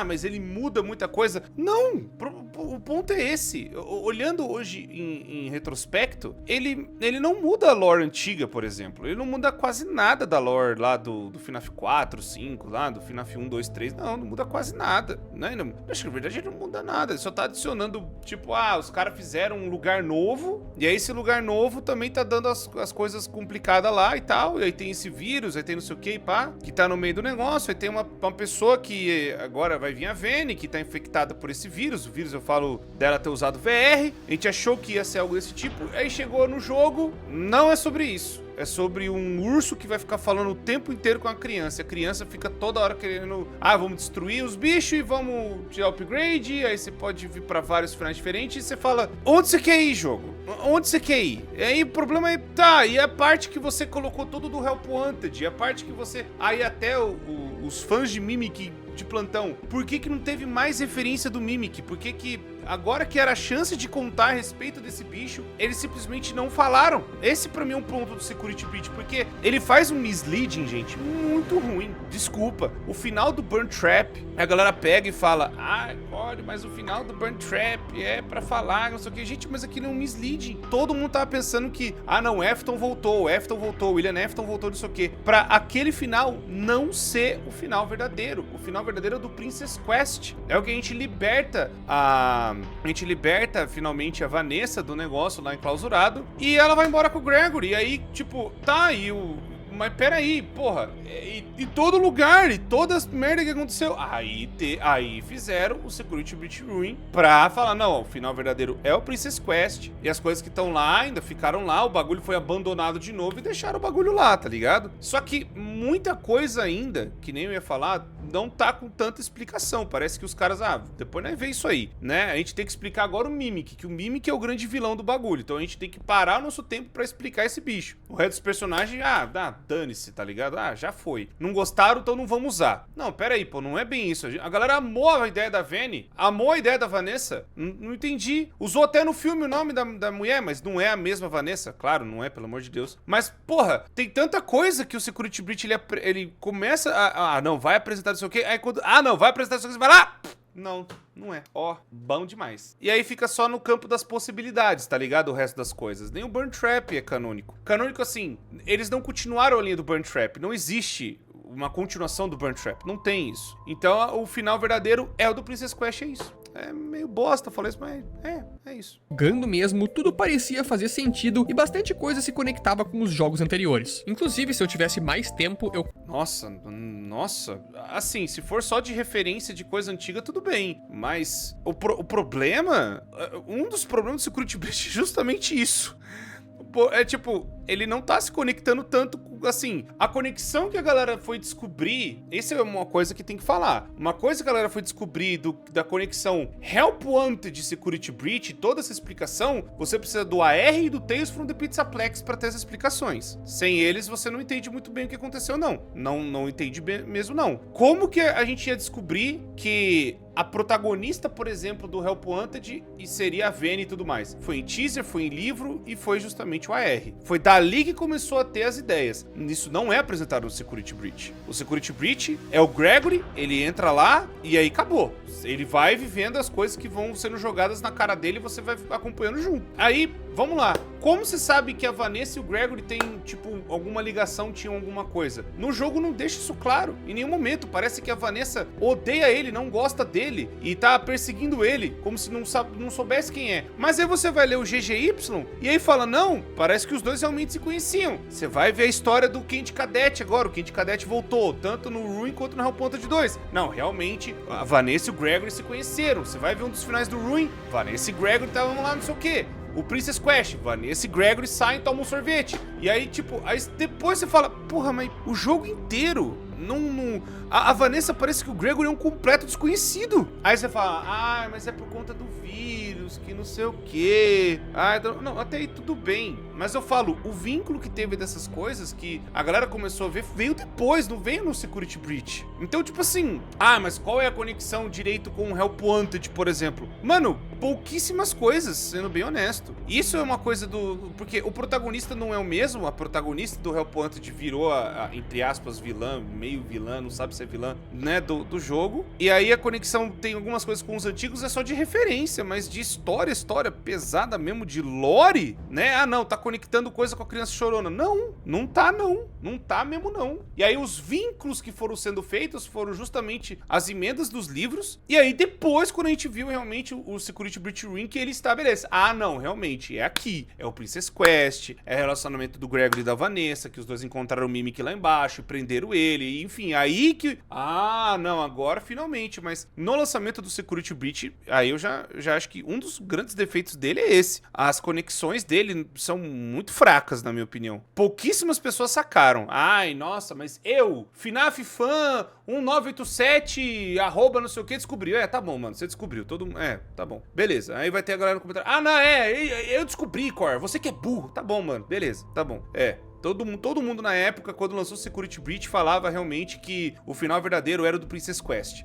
mas ele muda muita coisa. Não, o ponto é esse. Olhando hoje em retrospecto, ele não muda a lore antiga, por exemplo. Ele não muda quase nada da lore lá do FNAF 4, 5, lá do FNAF 1, 2, 3. Não muda quase nada. Né? Acho que na verdade ele não muda nada. Ele só tá adicionando, tipo, os caras fizeram um lugar novo, e aí esse lugar novo também tá dando as coisas complicadas lá e tal, e aí tem esse vírus, aí tem não sei o que, pá, que tá no meio do negócio, aí tem uma pessoa que agora vai vir a Vene, que tá infectada por esse vírus, o vírus eu falo dela ter usado VR, a gente achou que ia ser algo desse tipo, aí chegou no jogo, não é sobre isso. É sobre um urso que vai ficar falando o tempo inteiro com a criança. A criança fica toda hora querendo... vamos destruir os bichos e vamos tirar o upgrade. Aí você pode vir pra vários finais diferentes. E você fala, onde você quer ir, jogo? Onde você quer ir? E aí o problema é... e a parte que você colocou todo do Help Wanted. E a parte que você... Aí até os fãs de Mimic de plantão. Por que não teve mais referência do Mimic? Por que agora que era a chance de contar a respeito desse bicho, eles simplesmente não falaram? Esse pra mim é um ponto do Security Breach, porque ele faz um misleading, gente, muito ruim. Desculpa. O final do Burn Trap, a galera pega e fala, olha, mas o final do Burn Trap é pra falar, não sei o que. Gente, mas aquilo é um misleading. Todo mundo tava pensando que, não, Afton voltou, William Afton voltou, não sei o que. Pra aquele final não ser o final verdadeiro. O final verdadeiro é do Princess Quest. É o que a gente liberta finalmente a Vanessa do negócio lá enclausurado e ela vai embora com o Gregory. E aí, tipo, mas peraí, porra, e todo lugar, e todas as merda que aconteceu, aí fizeram o Security Breach Ruin pra falar, não, o final verdadeiro é o Princess Quest, e as coisas que estão lá ainda ficaram lá, o bagulho foi abandonado de novo e deixaram o bagulho lá, tá ligado? Só que muita coisa ainda, que nem eu ia falar, não tá com tanta explicação, parece que os caras, depois nós vê isso aí, né? A gente tem que explicar agora o Mimic, que o Mimic é o grande vilão do bagulho, então a gente tem que parar o nosso tempo pra explicar esse bicho. O resto dos personagens, dane-se, tá ligado? Já foi. Não gostaram, então não vamos usar. Não, pera aí, pô, não é bem isso. A galera amou a ideia da Vene, amou a ideia da Vanessa. Não entendi. Usou até no filme o nome da mulher, mas não é a mesma Vanessa. Claro, não é, pelo amor de Deus. Mas, porra, tem tanta coisa que o Security Breach, ele começa não, vai apresentar não sei o quê. Aí quando, não, vai apresentar não sei o quê, você vai lá... Não é. Bom demais. E aí fica só no campo das possibilidades, tá ligado? O resto das coisas. Nem o Burn Trap é canônico. Canônico, assim, eles não continuaram a linha do Burn Trap. Não existe uma continuação do Burn Trap. Não tem isso. Então, o final verdadeiro é o do Princess Quest, é isso. É meio bosta, falei isso, mas é isso. Jogando mesmo, tudo parecia fazer sentido e bastante coisa se conectava com os jogos anteriores. Inclusive, se eu tivesse mais tempo, eu... Nossa. Assim, se for só de referência de coisa antiga, tudo bem. Mas o problema... Um dos problemas do Security Breach é justamente isso. É tipo, ele não tá se conectando tanto, assim, a conexão que a galera foi descobrir, isso é uma coisa que tem que falar. Uma coisa que a galera foi descobrir da conexão Help Wanted Security Breach, toda essa explicação, você precisa do AR e do Tales from the Pizzaplex pra ter essas explicações. Sem eles, você não entende muito bem o que aconteceu, não. Não entende mesmo, não. Como que a gente ia descobrir que a protagonista, por exemplo, do Help Wanted seria a Vayne e tudo mais? Foi em teaser, foi em livro e foi justamente o AR. Foi dali que começou a ter as ideias. Isso não é apresentado no Security Breach. O Security Breach é o Gregory, ele entra lá e aí acabou. Ele vai vivendo as coisas que vão sendo jogadas na cara dele e você vai acompanhando junto. Aí, vamos lá. Como você sabe que a Vanessa e o Gregory têm, tipo, alguma ligação, tinham alguma coisa? No jogo não deixa isso claro. Em nenhum momento. Parece que a Vanessa odeia ele, não gosta dele e tá perseguindo ele, como se não soubesse quem é. Mas aí você vai ler o GGY e aí fala, não, parece que os dois realmente se conheciam. Você vai ver a história do Candy Cadet agora. O Candy Cadet voltou, tanto no Ruin quanto no Help Wanted 2. Não, realmente, a Vanessa e o Gregory se conheceram. Você vai ver um dos finais do Ruin, Vanessa e Gregory estavam lá, não sei o quê. O Princess Quest, Vanessa e Gregory saem e tomam um sorvete. E aí, tipo, aí depois você fala, porra, mas o jogo inteiro a Vanessa parece que o Gregory é um completo desconhecido. Aí você fala, mas é por conta do vírus, que não sei o quê. Não, até aí tudo bem. Mas eu falo, o vínculo que teve dessas coisas, que a galera começou a ver, veio depois, não veio no Security Breach. Então, tipo assim, mas qual é a conexão direito com o Help Wanted, por exemplo? Mano, pouquíssimas coisas, sendo bem honesto. Isso é uma coisa porque o protagonista não é o mesmo, a protagonista do Help Wanted virou entre aspas, vilã, meio vilã, não sabe se é vilã, né, do jogo. E aí a conexão tem algumas coisas com os antigos, é só de referência, mas de história pesada mesmo, de lore, né? Não, tá conectando coisa com a criança chorona. Não tá mesmo não. E aí os vínculos que foram sendo feitos foram justamente as emendas dos livros, e aí depois, quando a gente viu realmente o Security Breach Ring, que ele estabelece, não, realmente, é aqui, é o Princess Quest, é o relacionamento do Gregory e da Vanessa, que os dois encontraram o Mimic lá embaixo e prenderam ele, enfim, aí que... não, agora finalmente, mas no lançamento do Security Breach, aí eu já acho que um dos grandes defeitos dele é esse. As conexões dele são muito fracas, na minha opinião. Pouquíssimas pessoas sacaram. Nossa, mas eu, FNAF fã 1987, @ não sei o que, descobriu. Tá bom, mano, você descobriu. Tá bom. Beleza. Aí vai ter a galera no comentário. Não, eu descobri, Cor. Você que é burro. Tá bom, mano. Beleza. Tá bom. Todo mundo na época, quando lançou o Security Breach, falava realmente que o final verdadeiro era o do Princess Quest.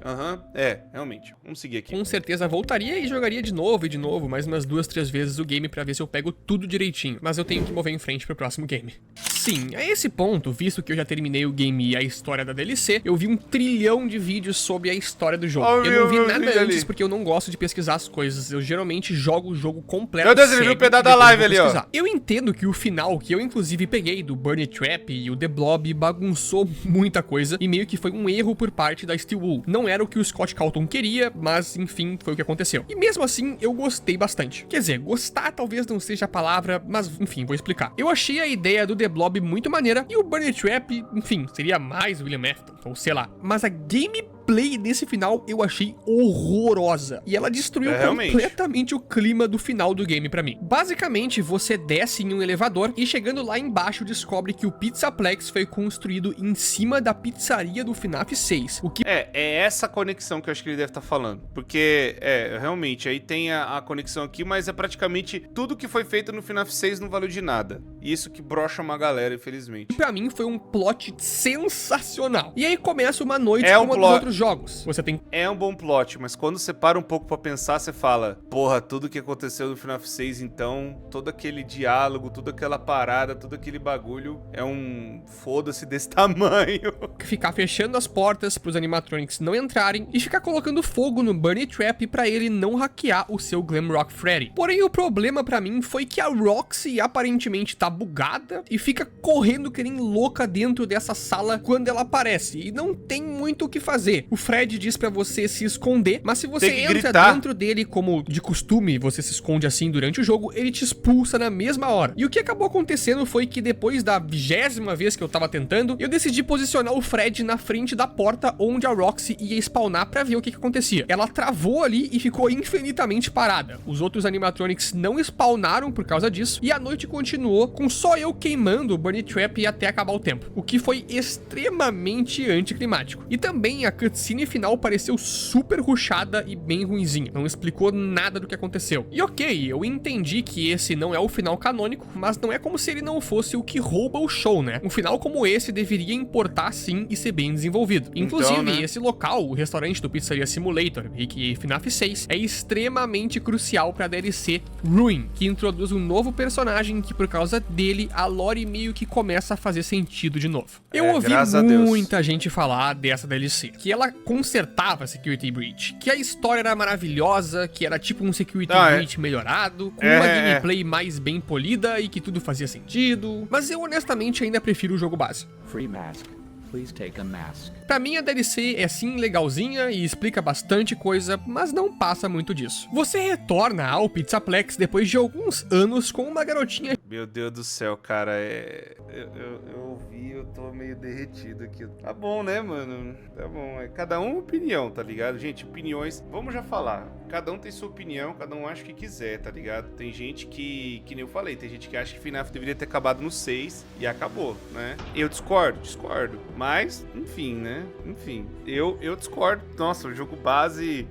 Realmente. Vamos seguir aqui. Com certeza voltaria e jogaria de novo, mais umas 2, 3 vezes o game pra ver se eu pego tudo direitinho. Mas eu tenho que mover em frente pro próximo game. Sim, a esse ponto, visto que eu já terminei o game e a história da DLC, eu vi 1 trilhão de vídeos sobre a história do jogo. Eu não vi nada antes porque eu não gosto de pesquisar as coisas. Eu geralmente jogo o jogo completo. Meu Deus, ele viu o pedaço da live ali, ó. Eu entendo que o final, que eu inclusive peguei do Bunny Trap e o The Blob, bagunçou muita coisa e meio que foi um erro por parte da Steel Wool. Não era o que o Scott Calton queria, mas enfim, foi o que aconteceu. E mesmo assim, eu gostei bastante. Quer dizer, gostar talvez não seja a palavra, mas enfim, vou explicar. Eu achei a ideia do The Blob muito maneira e o Bunny Trap, enfim, seria mais William Afton, ou sei lá. Mas a gameplay nesse final eu achei horrorosa. E ela destruiu completamente o clima do final do game pra mim. Basicamente, você desce em um elevador e chegando lá embaixo descobre que o Pizzaplex foi construído em cima da pizzaria do FNAF 6. O que... É essa conexão que eu acho que ele deve estar falando. Porque, realmente, aí tem a conexão aqui, mas é praticamente tudo que foi feito no FNAF 6 não valeu de nada. Isso que brocha uma galera, infelizmente. Pra mim foi um plot sensacional. E aí começa uma noite como dos outros jogos. Você tem... É um bom plot, mas quando você para um pouco pra pensar, você fala, porra, tudo que aconteceu no FNAF 6, então, todo aquele diálogo, toda aquela parada, todo aquele bagulho é um foda-se desse tamanho. Ficar fechando as portas pros animatronics não entrarem e ficar colocando fogo no Bunny Trap pra ele não hackear o seu Glamrock Freddy. Porém, o problema pra mim foi que a Roxy aparentemente tá bugada e fica correndo que nem louca dentro dessa sala quando ela aparece. E não tem muito o que fazer. O Fred diz pra você se esconder, mas se você entra dentro dele, como de costume você se esconde assim durante o jogo, ele te expulsa na mesma hora. E o que acabou acontecendo foi que depois da 20ª vez que eu tava tentando, eu decidi posicionar o Fred na frente da porta onde a Roxy ia spawnar pra ver o que acontecia. Ela travou ali e ficou infinitamente parada. Os outros animatronics não spawnaram por causa disso, e a noite continuou com com só eu queimando o Bunny Trap até acabar o tempo, o que foi extremamente anticlimático. E também a cutscene final pareceu super rushada e bem ruinzinha, não explicou nada do que aconteceu. E ok, eu entendi que esse não é o final canônico, mas não é como se ele não fosse o que rouba o show, né? Um final como esse deveria importar sim e ser bem desenvolvido. Inclusive, Então, né? esse local, o restaurante do Pizzeria Simulator, e que FNAF 6, é extremamente crucial pra DLC Ruin, que introduz um novo personagem que por causa dele, a lore meio que começa a fazer sentido de novo. Eu ouvi graças a Deus. muita gente falar dessa DLC, que ela consertava Security Breach, que a história era maravilhosa, que era tipo um Security Breach melhorado, com uma gameplay mais bem polida e que tudo fazia sentido, mas eu honestamente ainda prefiro o jogo base. Free mask. Please take a mask. Pra mim a DLC é sim legalzinha e explica bastante coisa, mas não passa muito disso. Você retorna ao Pizzaplex depois de alguns anos com uma garotinha. Meu Deus do céu, cara, eu ouvi, eu tô meio derretido aqui. Tá bom, né, mano? Tá bom, é cada um opinião, tá ligado? Gente, opiniões, vamos já falar. Cada um tem sua opinião, cada um acha o que quiser, tá ligado? Tem gente que nem eu falei, tem gente que acha que FNAF deveria ter acabado no 6 e acabou, né? Eu discordo, mas, enfim, né? Enfim, eu discordo. Nossa, o jogo base,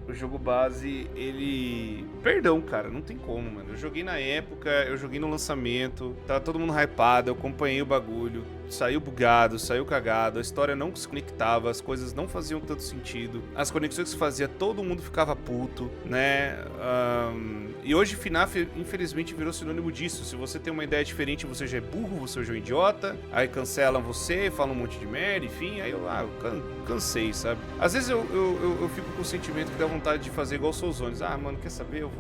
ele... Perdão, cara, não tem como, mano. Eu joguei na época, eu joguei no lançamento, tava todo mundo hypado, eu acompanhei o bagulho, saiu bugado, saiu cagado, a história não se conectava, as coisas não faziam tanto sentido, as conexões que se fazia, todo mundo ficava puto, né? E hoje FNAF, infelizmente, virou sinônimo disso. Se você tem uma ideia diferente, você já é burro, você já é um idiota, aí cancelam você, falam um monte de merda, enfim, aí eu cansei, sabe? Às vezes eu fico com o sentimento que dá vontade de fazer igual Souzones. Ah, mano, quer saber? Eu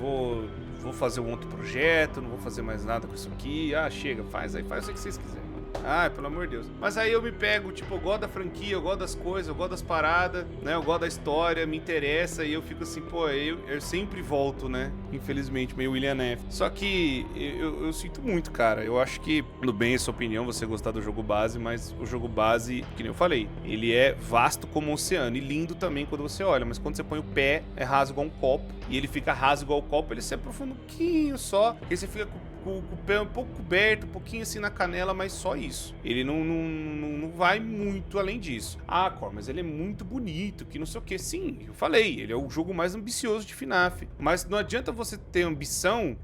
vou fazer um outro projeto, não vou fazer mais nada com isso aqui. Ah, chega, faz o que vocês quiserem, mano. Ah, pelo amor de Deus. Mas aí eu me pego, tipo, eu gosto da franquia, eu gosto das coisas, eu gosto das paradas, né? Eu gosto da história, me interessa e eu fico assim, pô, eu sempre volto, né? Infelizmente, meio William F. Só que eu sinto muito, cara. Eu acho que, tudo bem, essa opinião, você gostar do jogo base, mas o jogo base, que nem eu falei, ele é vasto como um oceano e lindo também quando você olha, mas quando você põe o pé, é raso igual um copo, e ele fica raso igual o copo, ele se aprofunda um pouquinho só, e você fica com o pé um pouco coberto, um pouquinho assim na canela, mas só isso. Ele não vai muito além disso. Ah, Cor, mas ele é muito bonito, que não sei o que. Sim, eu falei, ele é o jogo mais ambicioso de FNAF. Mas não adianta você ter ambição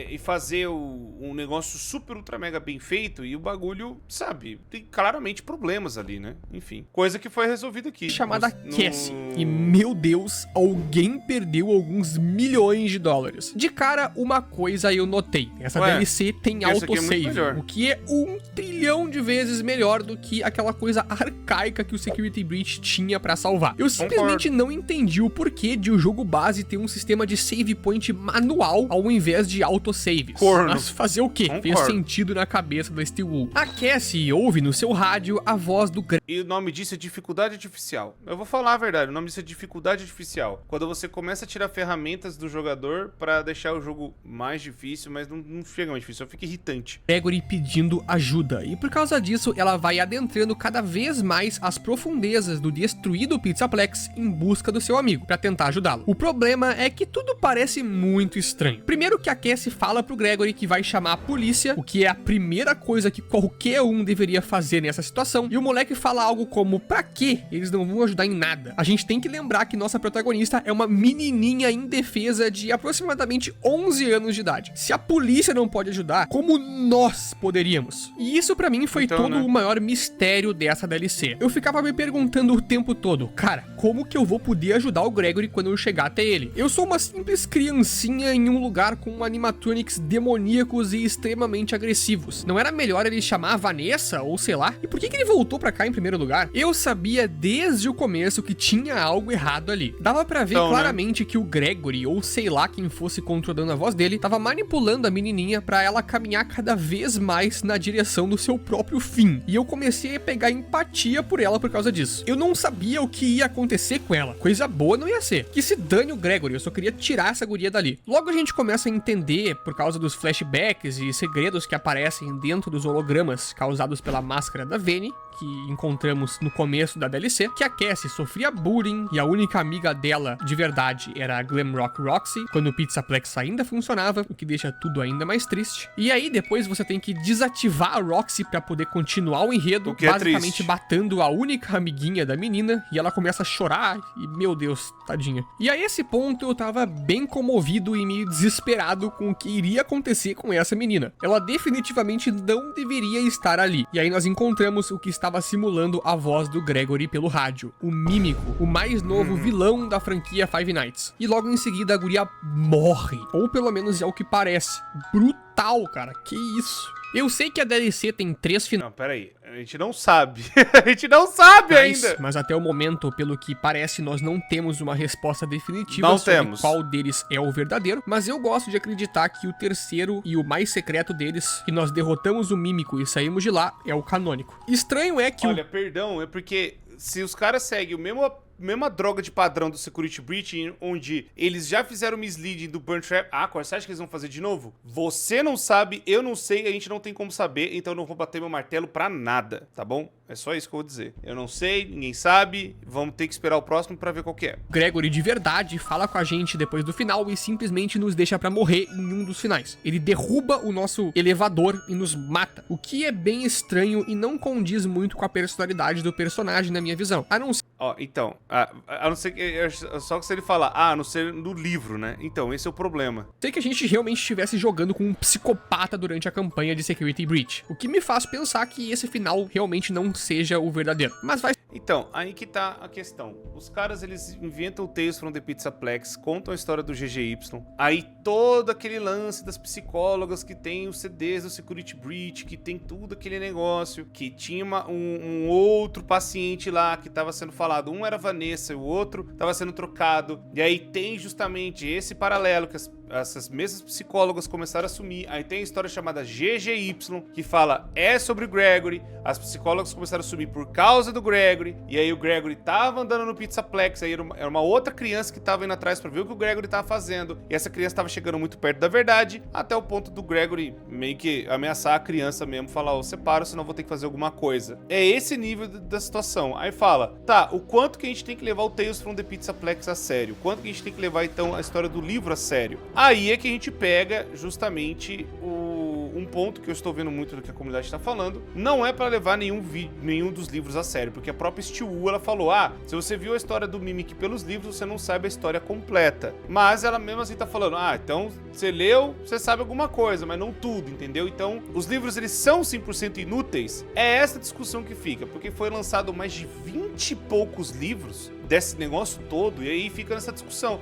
e fazer um negócio super, ultra, mega bem feito e o bagulho, sabe, tem claramente problemas ali, né? Enfim, coisa que foi resolvida aqui. Chamada Cassie. E, meu Deus, alguém perdeu alguns milhões de dólares. De cara, uma coisa eu notei. Essa DLC tem autosave, o que é 1 trilhão de vezes melhor do que aquela coisa arcaica que o Security Breach tinha pra salvar. Eu simplesmente não entendi o porquê de o jogo base ter um sistema de save point manual ao invés de autosaves. Mas fazer o quê? Fez sentido na cabeça da Steel Wool. A Cassie ouve no seu rádio a voz do E o nome disso é dificuldade artificial. Eu vou falar a verdade, o nome disso é dificuldade artificial. Quando você começa a tirar ferramentas do jogador pra deixar o jogo mais difícil, mas não chega mais difícil, só fica irritante. Gregory pedindo ajuda, e por causa disso ela vai adentrando cada vez mais as profundezas do destruído Pizzaplex em busca do seu amigo, pra tentar ajudá-lo. O problema é que tudo parece muito estranho. Primeiro que a Cassie fala pro Gregory que vai chamar a polícia, o que é a primeira coisa que qualquer um deveria fazer nessa situação, e o moleque fala algo como, pra quê? Eles não vão ajudar em nada. A gente tem que lembrar que nossa protagonista é uma menininha indefesa de aproximadamente 11 anos de idade. Se a polícia não pode ajudar, como nós poderíamos? E isso pra mim foi todo o maior mistério dessa DLC. Eu ficava me perguntando o tempo todo, cara, como que eu vou poder ajudar o Gregory quando eu chegar até ele? Eu sou uma simples criancinha em um lugar com animatronics demoníacos e extremamente agressivos. Não era melhor ele chamar a Vanessa, ou sei lá? E por que ele voltou pra cá em primeiro lugar? Eu sabia desde o começo que tinha algo errado ali. Dava pra ver claramente que o Gregory, ou sei lá quem fosse controlando a voz dele, tava manipulando a menininha pra ela caminhar cada vez mais na direção do seu próprio fim. E eu comecei a pegar empatia por ela por causa disso. Eu não sabia o que ia acontecer com ela. Coisa boa não ia ser. Que se dane o Gregory, eu só queria tirar essa guria dali. Logo a gente começa a entender, por causa dos flashbacks e segredos que aparecem dentro dos hologramas causados pela máscara da Vayne, que encontramos no começo da DLC, que a Cassie sofria bullying e a única amiga dela de verdade era a Glamrock Roxy, quando o Pizzaplex ainda funcionava, o que deixa tudo ainda mais triste. E aí depois você tem que desativar a Roxy pra poder continuar o enredo, basicamente batendo a única amiguinha da menina, e ela começa a chorar e, meu Deus, tadinha. E a esse ponto eu tava bem comovido e meio desesperado com o que iria acontecer com essa menina. Ela definitivamente não deveria estar ali. E aí nós encontramos o que estava simulando a voz do Gregory pelo rádio, o Mímico, o mais novo vilão da franquia Five Nights. E logo em seguida a guria morre, ou pelo menos é o que parece. Brutal, cara, que isso. Eu sei que a DLC tem 3 finais. Não, peraí. A gente não sabe. A gente não sabe ainda. Mas até o momento, pelo que parece, nós não temos uma resposta definitiva sobre qual deles é o verdadeiro. Mas eu gosto de acreditar que o terceiro e o mais secreto deles, que nós derrotamos o Mímico e saímos de lá, é o canônico. Estranho é que Olha, perdão, é porque se os caras seguem o mesma droga de padrão do Security Breach, onde eles já fizeram o misleading do Burn Trap. Ah, você acha que eles vão fazer de novo? Você não sabe, eu não sei, a gente não tem como saber, então eu não vou bater meu martelo pra nada, tá bom? É só isso que eu vou dizer. Eu não sei, ninguém sabe, vamos ter que esperar o próximo pra ver qual que é. Gregory de verdade fala com a gente depois do final e simplesmente nos deixa pra morrer em um dos finais. Ele derruba o nosso elevador e nos mata, o que é bem estranho e não condiz muito com a personalidade do personagem na minha visão. A não ser... Ó, então, a não ser que... Só que se ele falar, a não ser no livro, né? Então, esse é o problema. Sei que a gente realmente estivesse jogando com um psicopata durante a campanha de Security Breach, o que me faz pensar que esse final realmente não seja o verdadeiro. Mas vai... Então, aí que tá a questão. Os caras, eles inventam o Tales from the Pizzaplex, contam a história do GGY, aí todo aquele lance das psicólogas que tem os CDs do Security Breach, que tem tudo aquele negócio, que tinha um outro paciente lá que tava sendo falado, um era Vanessa e o outro tava sendo trocado, e aí tem justamente esse paralelo que essas mesmas psicólogas começaram a assumir. Aí tem a história chamada GGY, que fala sobre o Gregory, as psicólogas começaram a assumir por causa do Gregory, e aí o Gregory tava andando no Pizzaplex, aí era uma outra criança que tava indo atrás pra ver o que o Gregory tava fazendo, e essa criança tava chegando muito perto da verdade, até o ponto do Gregory meio que ameaçar a criança mesmo, falar, ó, separa, senão vou ter que fazer alguma coisa. É esse nível da situação. Aí fala, tá, o quanto que a gente tem que levar o Tales from the Pizzaplex a sério? O quanto que a gente tem que levar, então, a história do livro a sério? Aí é que a gente pega justamente um ponto que eu estou vendo muito do que a comunidade está falando, não é para levar nenhum dos livros a sério, porque a própria Steel Wool, ela falou, se você viu a história do Mimic pelos livros, você não sabe a história completa. Mas ela mesmo assim tá falando, então você leu, você sabe alguma coisa, mas não tudo, entendeu? Então, os livros, eles são 100% inúteis? É essa discussão que fica, porque foi lançado mais de 20 e poucos livros desse negócio todo, e aí fica nessa discussão.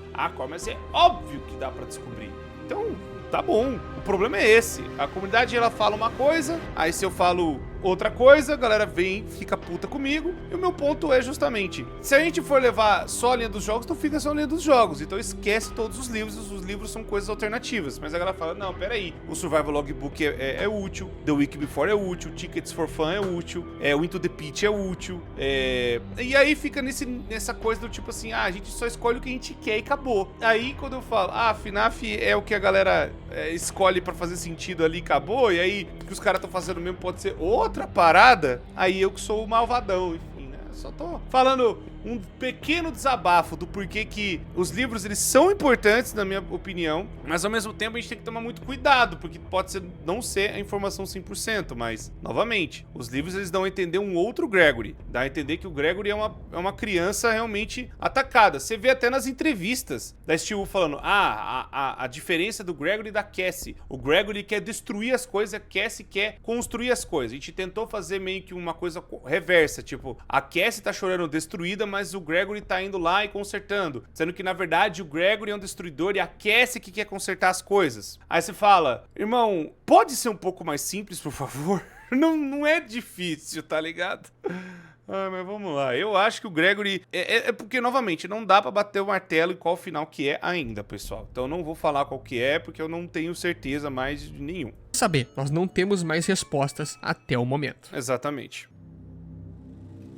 Mas é óbvio que dá pra descobrir. Então, tá bom. O problema é esse. A comunidade, ela fala uma coisa, aí se eu falo outra coisa, a galera vem, fica puta comigo, e o meu ponto é justamente, se a gente for levar só a linha dos jogos, então fica só a linha dos jogos, então esquece todos os livros são coisas alternativas, mas a galera fala, não, peraí, o Survival Logbook é útil, The Week Before é útil, Tickets for Fun é útil, o Into the Pit é útil, e aí fica nessa coisa do tipo assim, a gente só escolhe o que a gente quer e acabou. Aí quando eu falo, FNAF é o que a galera escolhe pra fazer sentido ali, acabou, e aí o que os caras estão fazendo mesmo pode ser outra parada, aí eu que sou o malvadão, enfim, né? Só tô falando um pequeno desabafo do porquê que os livros, eles são importantes, na minha opinião, mas ao mesmo tempo a gente tem que tomar muito cuidado, porque pode não ser a informação 100%, mas, novamente, os livros, eles dão a entender um outro Gregory, dá a entender que o Gregory é uma criança realmente atacada. Você vê até nas entrevistas da Steel falando, a diferença do Gregory e da Cassie, o Gregory quer destruir as coisas, a Cassie quer construir as coisas. A gente tentou fazer meio que uma coisa reversa, tipo, a Cassie tá chorando destruída, mas o Gregory tá indo lá e consertando, sendo que na verdade o Gregory é um destruidor e a Cassie que quer consertar as coisas. Aí você fala, irmão, pode ser um pouco mais simples, por favor? Não é difícil, tá ligado? Mas vamos lá, eu acho que o Gregory é porque, novamente, não dá pra bater o martelo em qual final que é ainda, pessoal. Então eu não vou falar qual que é, porque eu não tenho certeza mais de nenhum. Saber, nós não temos mais respostas até o momento. Exatamente.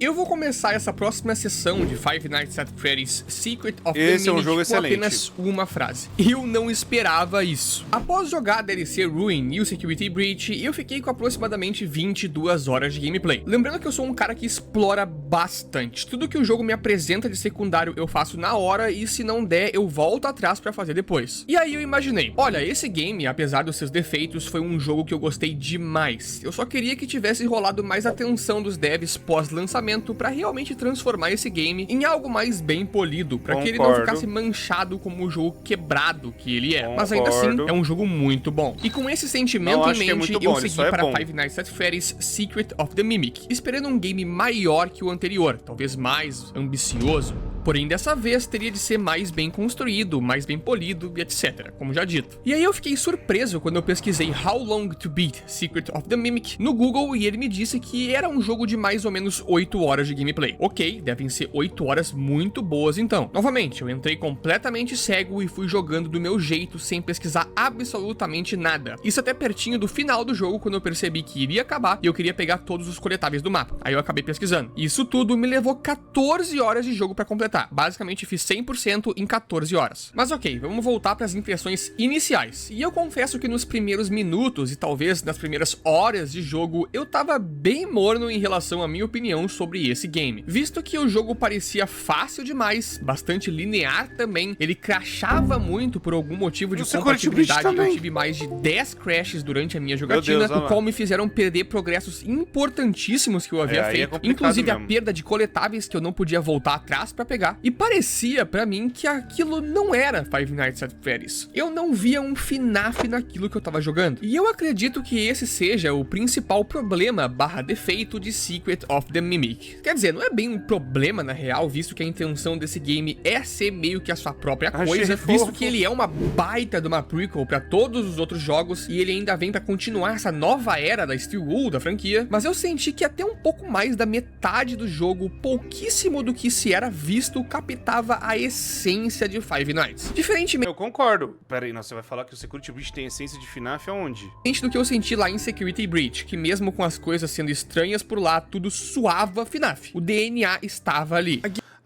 Eu vou começar essa próxima sessão de Five Nights at Freddy's Secret of the Esse é um Mimic jogo com excelente. apenas uma frase. Eu não esperava isso. Após jogar a DLC Ruin e o Security Breach, eu fiquei com aproximadamente 22 horas de gameplay. Lembrando que eu sou um cara que explora bastante. Tudo que o jogo me apresenta de secundário eu faço na hora e se não der, eu volto atrás pra fazer depois. E aí eu imaginei, olha, esse game, apesar dos seus defeitos, foi um jogo que eu gostei demais. Eu só queria que tivesse rolado mais atenção dos devs pós-lançamento pra realmente transformar esse game em algo mais bem polido, pra que ele não Concordo. ficasse manchado como o jogo quebrado que ele é. Mas Concordo. ainda assim, é um jogo muito bom. E com esse sentimento Não, em acho que é mente, muito eu bom, ele segui só é para bom. Five Nights at Freddy's Secret of the Mimic, esperando um game maior que o anterior, talvez mais ambicioso. Porém, dessa vez teria de ser mais bem construído, mais bem polido e etc, como já dito. E aí eu fiquei surpreso quando eu pesquisei How Long to Beat Secret of the Mimic no Google e ele me disse que era um jogo de mais ou menos 8 horas de gameplay. Ok, devem ser 8 horas muito boas então. Novamente, eu entrei completamente cego e fui jogando do meu jeito, sem pesquisar absolutamente nada. Isso até pertinho do final do jogo, quando eu percebi que iria acabar e eu queria pegar todos os coletáveis do mapa. Aí eu acabei pesquisando. Isso tudo me levou 14 horas de jogo pra completar. Basicamente fiz 100% em 14 horas. Mas ok, vamos voltar para as impressões iniciais. E eu confesso que nos primeiros minutos e talvez nas primeiras horas de jogo, eu tava bem morno em relação à minha opinião sobre esse game. Visto que o jogo parecia fácil demais, bastante linear também, ele crashava muito por algum motivo de No Security compatibilidade. Breach Eu também. tive mais de 10 crashes durante a minha jogatina, Deus, olha o lá. qual me fizeram perder progressos importantíssimos que eu havia Aí é feito, complicado inclusive a mesmo. perda de coletáveis que eu não podia voltar atrás pra pegar. E parecia pra mim que aquilo não era Five Nights at Freddy's. Eu não via um FNAF naquilo que eu tava jogando. E eu acredito que esse seja o principal problema / defeito de Secret of the Mimic. Quer dizer, não é bem um problema na real, visto que a intenção desse game é ser meio que a sua própria Achei coisa, fofo. visto que ele é uma baita de uma prequel pra todos os outros jogos e ele ainda vem pra continuar essa nova era da Steel Wool, da franquia. Mas eu senti que até um pouco mais da metade do jogo, pouquíssimo do que se era visto, captava a essência de Five Nights. Diferentemente Eu concordo. Pera aí, não, você vai falar que o Security Breach tem essência de FNAF aonde? do que eu senti lá em Security Breach, que mesmo com as coisas sendo estranhas por lá, tudo suava FNAF. O DNA estava ali.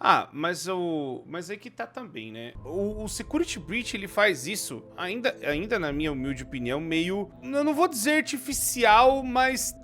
Ah, mas aí que tá também, né? O Security Breach, ele faz isso, ainda na minha humilde opinião, meio... Eu não vou dizer artificial, mas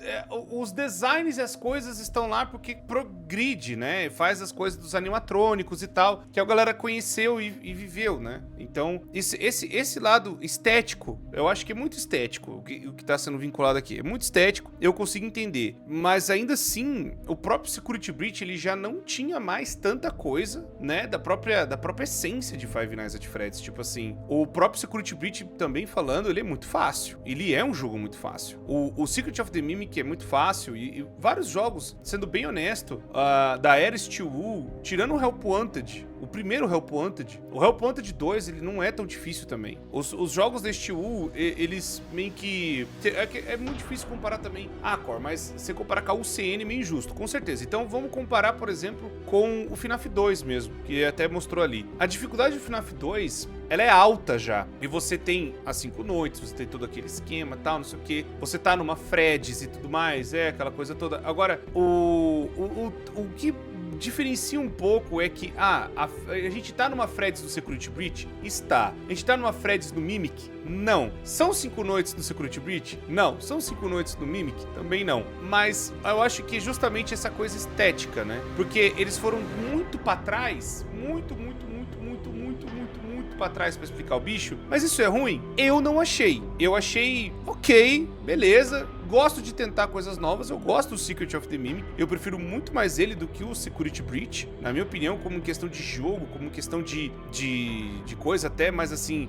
os designs e as coisas estão lá porque progride, né? Faz as coisas dos animatrônicos e tal, que a galera conheceu e viveu, né? Então, esse lado estético, eu acho que é muito estético, o que tá sendo vinculado aqui. É muito estético, eu consigo entender. Mas ainda assim, o próprio Security Breach, ele já não tinha mais tanta coisa, né, da própria essência de Five Nights at Freddy's. Tipo assim, o próprio Security Breach também falando, ele é muito fácil. Ele é um jogo muito fácil. O Secret of the Mimic é muito fácil e vários jogos, sendo bem honesto, da era Steel Wool, tirando o Help Wanted, o primeiro Help Wanted, o Help Wanted 2, ele não é tão difícil também. Os jogos da Steel Wool, eles meio que... É muito difícil comparar também. Ah, Cor, mas você comparar com a UCN é meio injusto, com certeza. Então vamos comparar, por exemplo, com o FNAF 2 mesmo, que até mostrou ali. A dificuldade do FNAF 2, ela é alta já. E você tem as 5 noites, você tem todo aquele esquema e tal, não sei o que. Você tá numa Freddy's e tudo mais, aquela coisa toda. Agora, o que diferencia um pouco é que, a gente tá numa Freddy's do Security Breach? Está. A gente tá numa Freddy's do Mimic? Não. São 5 noites no Security Breach? Não. São 5 noites no Mimic? Também não. Mas eu acho que justamente essa coisa estética, né? Porque eles foram muito pra trás, muito pra trás pra explicar o bicho. Mas isso é ruim? Eu não achei. Eu achei ok, beleza. Gosto de tentar coisas novas, eu gosto do Secret of the Mimic, eu prefiro muito mais ele do que o Security Breach, na minha opinião, como questão de jogo, como questão de coisa até, mas assim,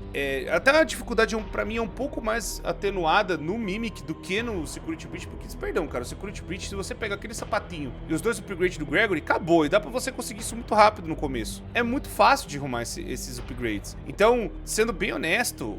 até a dificuldade pra mim é um pouco mais atenuada no Mimic do que no Security Breach, porque, perdão, cara, o Security Breach, se você pega aquele sapatinho e os 2 upgrades do Gregory, acabou, e dá pra você conseguir isso muito rápido no começo. É muito fácil de arrumar esses upgrades. Então, sendo bem honesto,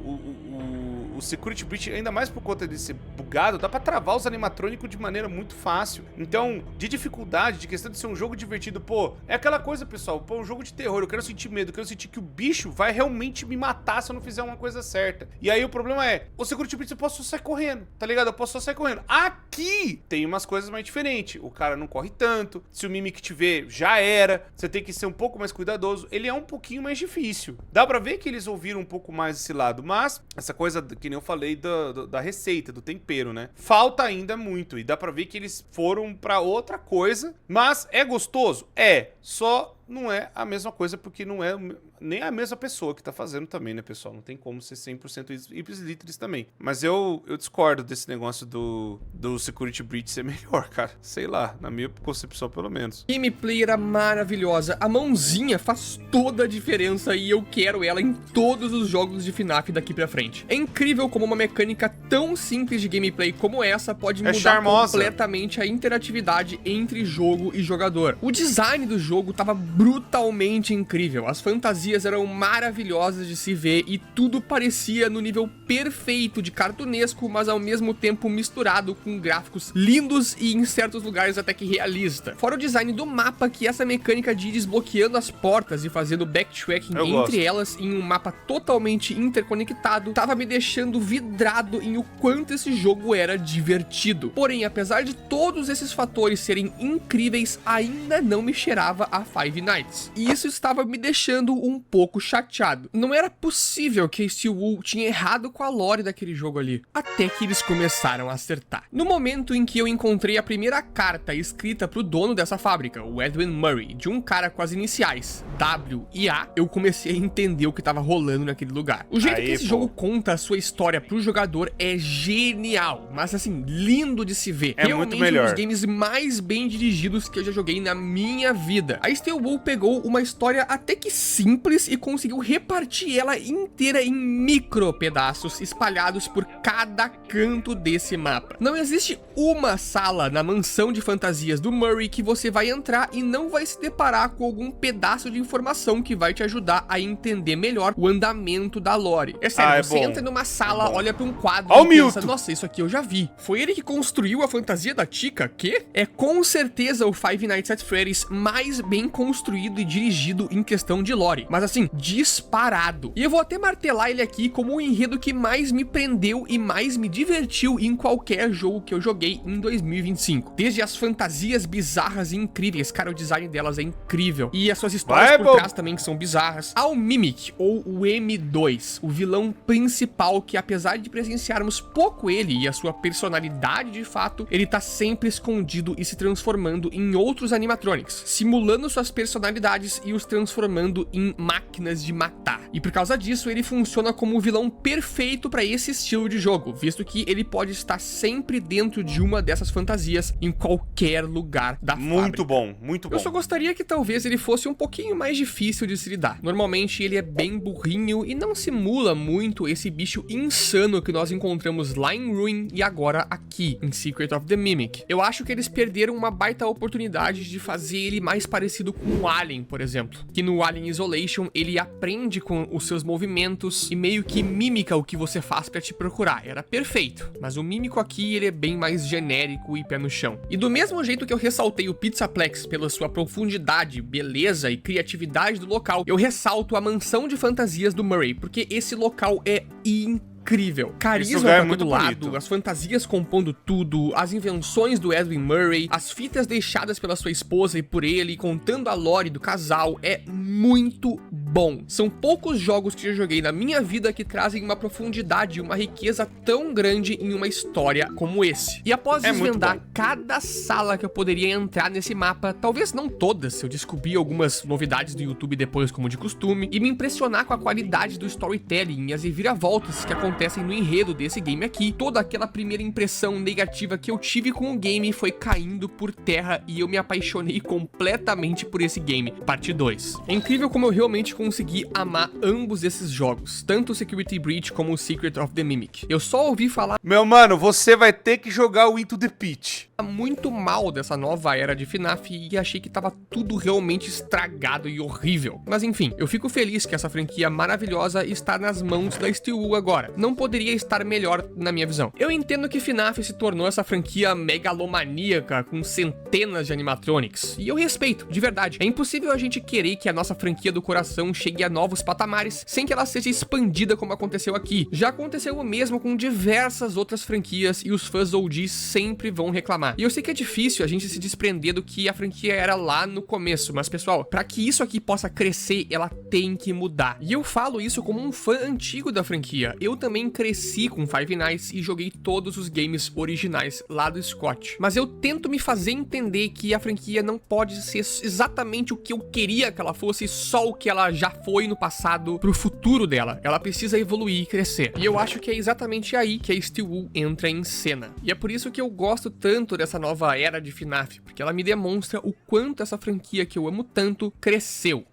o Security Breach, ainda mais por conta de ser bugado, dá pra travar os animatrônicos de maneira muito fácil. Então, de dificuldade, de questão de ser um jogo divertido, pô, é aquela coisa, pessoal, pô, um jogo de terror, eu quero sentir medo, eu quero sentir que o bicho vai realmente me matar se eu não fizer uma coisa certa. E aí o problema é, o Security Breach eu posso só sair correndo, tá ligado? Eu posso só sair correndo. Aqui tem umas coisas mais diferentes, o cara não corre tanto, se o Mimic te vê, já era, você tem que ser um pouco mais cuidadoso, ele é um pouquinho mais difícil. Dá pra ver que eles ouviram um pouco mais esse lado, mas essa coisa, que nem eu falei, da receita, do tempero, né? Falta ainda muito, e dá pra ver que eles foram pra outra coisa, mas é gostoso? É, só não é a mesma coisa, porque não é nem a mesma pessoa que tá fazendo também, né, pessoal? Não tem como ser 100% ipsis literis também. Mas eu discordo desse negócio do Security Breach ser melhor, cara. Sei lá, na minha concepção, pelo menos. Gameplay era maravilhosa, a mãozinha faz toda a diferença e eu quero ela em todos os jogos de FNAF daqui pra frente. É incrível como uma mecânica tão simples de gameplay como essa pode mudar completamente a interatividade entre jogo e jogador. O design do jogo tava brutalmente incrível, as fantasias eram maravilhosas de se ver e tudo parecia no nível perfeito de cartunesco, mas ao mesmo tempo misturado com gráficos lindos e em certos lugares até que realista. Fora o design do mapa, que essa mecânica de ir desbloqueando as portas e fazendo backtracking entre elas em um mapa totalmente interconectado, tava me deixando vidrado em o quanto esse jogo era divertido. Porém, apesar de todos esses fatores serem incríveis, ainda não me cheirava a Five Nights. E isso estava me deixando um pouco chateado. Não era possível que a Steelwool tinha errado com a lore daquele jogo ali. Até que eles começaram a acertar. No momento em que eu encontrei a primeira carta escrita pro dono dessa fábrica, o Edwin Murray, de um cara com as iniciais W e A, eu comecei a entender o que tava rolando naquele lugar. O jeito que esse jogo conta a sua história pro jogador é genial, mas assim, lindo de se ver. É realmente muito melhor. Um dos games mais bem dirigidos que eu já joguei na minha vida. A Steelwool pegou uma história até que simples e conseguiu repartir ela inteira em micro pedaços espalhados por cada canto desse mapa. Não existe uma sala na mansão de fantasias do Murray que você vai entrar e não vai se deparar com algum pedaço de informação que vai te ajudar a entender melhor o andamento da lore. É sério, você entra numa sala, olha pra um quadro e pensa, nossa, isso aqui eu já vi. Foi ele que construiu a fantasia da Chica? Quê? É com certeza o Five Nights at Freddy's mais bem construído e dirigido em questão de lore, mas assim, disparado. E eu vou até martelar ele aqui como o enredo que mais me prendeu e mais me divertiu em qualquer jogo que eu joguei em 2025. Desde as fantasias bizarras e incríveis, cara, o design delas é incrível. E as suas histórias por trás também que são bizarras. Ao Mimic, ou o M2, o vilão principal que, apesar de presenciarmos pouco ele e a sua personalidade de fato, ele tá sempre escondido e se transformando em outros animatronics, simulando suas personalidades e os transformando em máquinas de matar. E por causa disso, ele funciona como o vilão perfeito para esse estilo de jogo, visto que ele pode estar sempre dentro de uma dessas fantasias em qualquer lugar da fábrica. Muito bom, muito bom. Eu só gostaria que talvez ele fosse um pouquinho mais difícil de se lidar. Normalmente ele é bem burrinho e não simula muito esse bicho insano que nós encontramos lá em Ruin e agora aqui em Secret of the Mimic. Eu acho que eles perderam uma baita oportunidade de fazer ele mais parecido com o Alien, por exemplo, que no Alien Isolation ele aprende com os seus movimentos e meio que mímica o que você faz pra te procurar. Era perfeito, mas o mímico aqui ele é bem mais genérico e pé no chão. E do mesmo jeito que eu ressaltei o Pizzaplex pela sua profundidade, beleza e criatividade do local, eu ressalto a mansão de fantasias do Murray, porque esse local é incrível. Carisma pra todo lado, as fantasias compondo tudo, as invenções do Edwin Murray, as fitas deixadas pela sua esposa e por ele, contando a lore do casal, é muito bom. São poucos jogos que eu joguei na minha vida que trazem uma profundidade e uma riqueza tão grande em uma história como esse. E após desvendar cada sala que eu poderia entrar nesse mapa, talvez não todas, eu descobri algumas novidades do YouTube depois, como de costume, e me impressionar com a qualidade do storytelling e as reviravoltas que acontecem no enredo desse game aqui, toda aquela primeira impressão negativa que eu tive com o game foi caindo por terra e eu me apaixonei completamente por esse game. Parte 2. É incrível como eu realmente consegui amar ambos esses jogos, tanto o Security Breach como o Secret of the Mimic. Eu só ouvi falar Meu mano, você vai ter que jogar o Into the Pit. muito mal dessa nova era de FNAF e achei que tava tudo realmente estragado e horrível. Mas enfim, eu fico feliz que essa franquia maravilhosa está nas mãos da Steel agora. Não poderia estar melhor na minha visão. Eu entendo que FNAF se tornou essa franquia megalomaníaca com centenas de animatronics, e eu respeito, de verdade. É impossível a gente querer que a nossa franquia do coração chegue a novos patamares sem que ela seja expandida como aconteceu aqui. Já aconteceu o mesmo com diversas outras franquias e os fãs OGs sempre vão reclamar. E eu sei que é difícil a gente se desprender do que a franquia era lá no começo, mas pessoal, pra que isso aqui possa crescer, ela tem que mudar. E eu falo isso como um fã antigo da franquia. Eu também cresci com Five Nights e joguei todos os games originais lá do Scott. Mas eu tento me fazer entender que a franquia não pode ser exatamente o que eu queria que ela fosse, só o que ela já foi no passado pro futuro dela. Ela precisa evoluir e crescer. E eu acho que é exatamente aí que a Steel entra em cena. E é por isso que eu gosto tanto dessa nova era de FNAF, porque ela me demonstra o quanto essa franquia que eu amo tanto cresceu.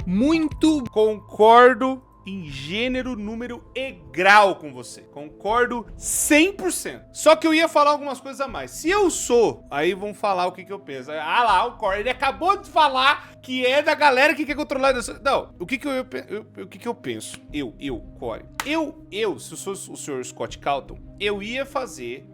Muito Concordo em gênero, número e grau com você. Concordo 100%. Só que eu ia falar algumas coisas a mais. Se eu sou, aí vão falar o que eu penso. Ah lá, o Corey, ele acabou de falar que é da galera que quer controlar... Não, o que eu penso? Corey. Se eu sou o Sr. Scott Calton, eu ia fazer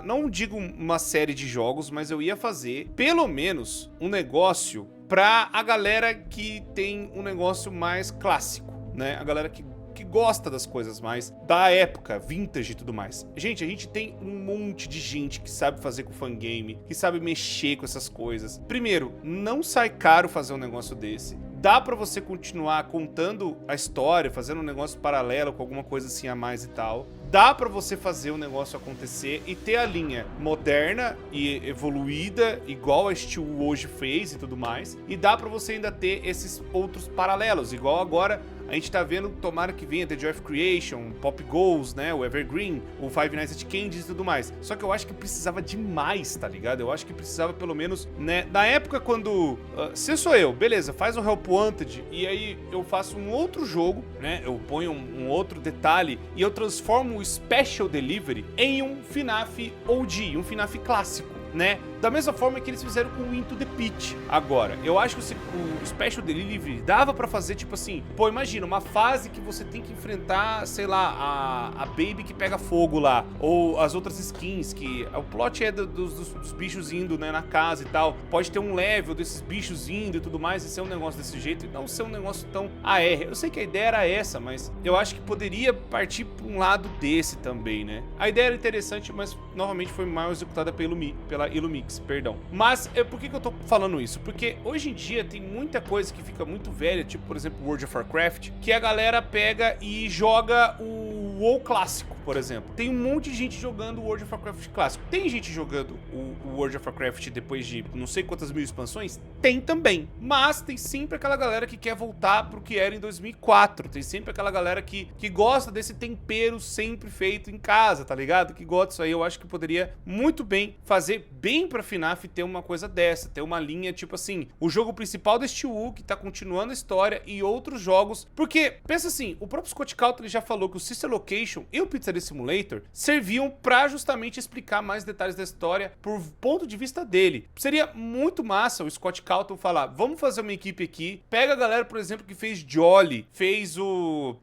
não digo uma série de jogos, mas eu ia fazer, pelo menos, um negócio pra a galera que tem um negócio mais clássico, né? A galera que gosta das coisas mais da época, vintage e tudo mais. Gente, a gente tem um monte de gente que sabe fazer com fangame, que sabe mexer com essas coisas. Primeiro, não sai caro fazer um negócio desse. Dá pra você continuar contando a história, fazendo um negócio paralelo com alguma coisa assim a mais e tal. Dá pra você fazer o negócio acontecer e ter a linha moderna e evoluída, igual a Steel hoje fez e tudo mais. E dá pra você ainda ter esses outros paralelos, igual agora a gente tá vendo, tomara que venha The Joy of Creation, Pop Goes, né, o Evergreen, o Five Nights at Candy's e tudo mais. Só que eu acho que precisava demais, tá ligado? Eu acho que precisava pelo menos, né, na época quando... se sou eu, beleza, faz um Help Wanted e aí eu faço um outro jogo, né, eu ponho um outro detalhe e eu transformo o Special Delivery em um FNAF OG, um FNAF clássico, né? Da mesma forma que eles fizeram com o Into the Pit. Agora, eu acho que o Special Delivery dava pra fazer, tipo assim, pô, imagina, uma fase que você tem que enfrentar, sei lá, a Baby que pega fogo lá, ou as outras skins, que o plot é dos bichos indo, né, na casa e tal. Pode ter um level desses bichos indo e tudo mais, e ser um negócio desse jeito, e não ser um negócio tão AR. Eu sei que a ideia era essa, mas eu acho que poderia partir pra um lado desse também, né? A ideia era interessante, mas novamente foi mal executada pela Illumix, perdão. Mas por que eu tô falando isso? Porque hoje em dia tem muita coisa que fica muito velha, tipo, por exemplo, World of Warcraft, que a galera pega e joga o WoW clássico, por exemplo. Tem um monte de gente jogando o World of Warcraft clássico. Tem gente jogando o World of Warcraft depois de não sei quantas mil expansões? Tem também. Mas tem sempre aquela galera que quer voltar pro que era em 2004. Tem sempre aquela galera que gosta desse tempero sempre feito em casa, tá ligado? Que gosta disso aí. Eu acho que poderia muito bem fazer bem pra FNAF ter uma coisa dessa, ter uma linha tipo assim, o jogo principal da Steel que tá continuando a história e outros jogos, porque, pensa assim, o próprio Scott Calton ele já falou que o Sister Location e o Pizzeria Simulator serviam pra justamente explicar mais detalhes da história por ponto de vista dele. Seria muito massa o Scott Calton falar, vamos fazer uma equipe aqui, pega a galera, por exemplo, que fez Jolly, fez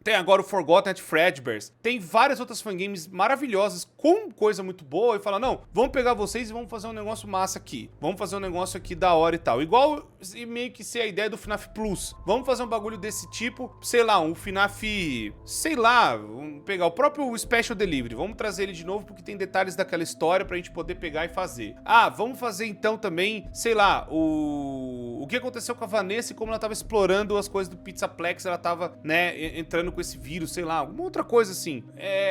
tem agora o Forgotten at Fredbear's, tem várias outras fangames maravilhosas com coisa muito boa e fala, não, vamos pegar vocês e vamos fazer um negócio massa aqui. Vamos fazer um negócio aqui da hora e tal. Igual meio que ser a ideia do FNAF Plus. Vamos fazer um bagulho desse tipo, sei lá, um FNAF, sei lá, vamos pegar o próprio Special Delivery. Vamos trazer ele de novo porque tem detalhes daquela história pra gente poder pegar e fazer. Ah, vamos fazer então também, sei lá, o que aconteceu com a Vanessa e como ela tava explorando as coisas do Pizzaplex, ela tava, né, entrando com esse vírus, sei lá, alguma outra coisa assim.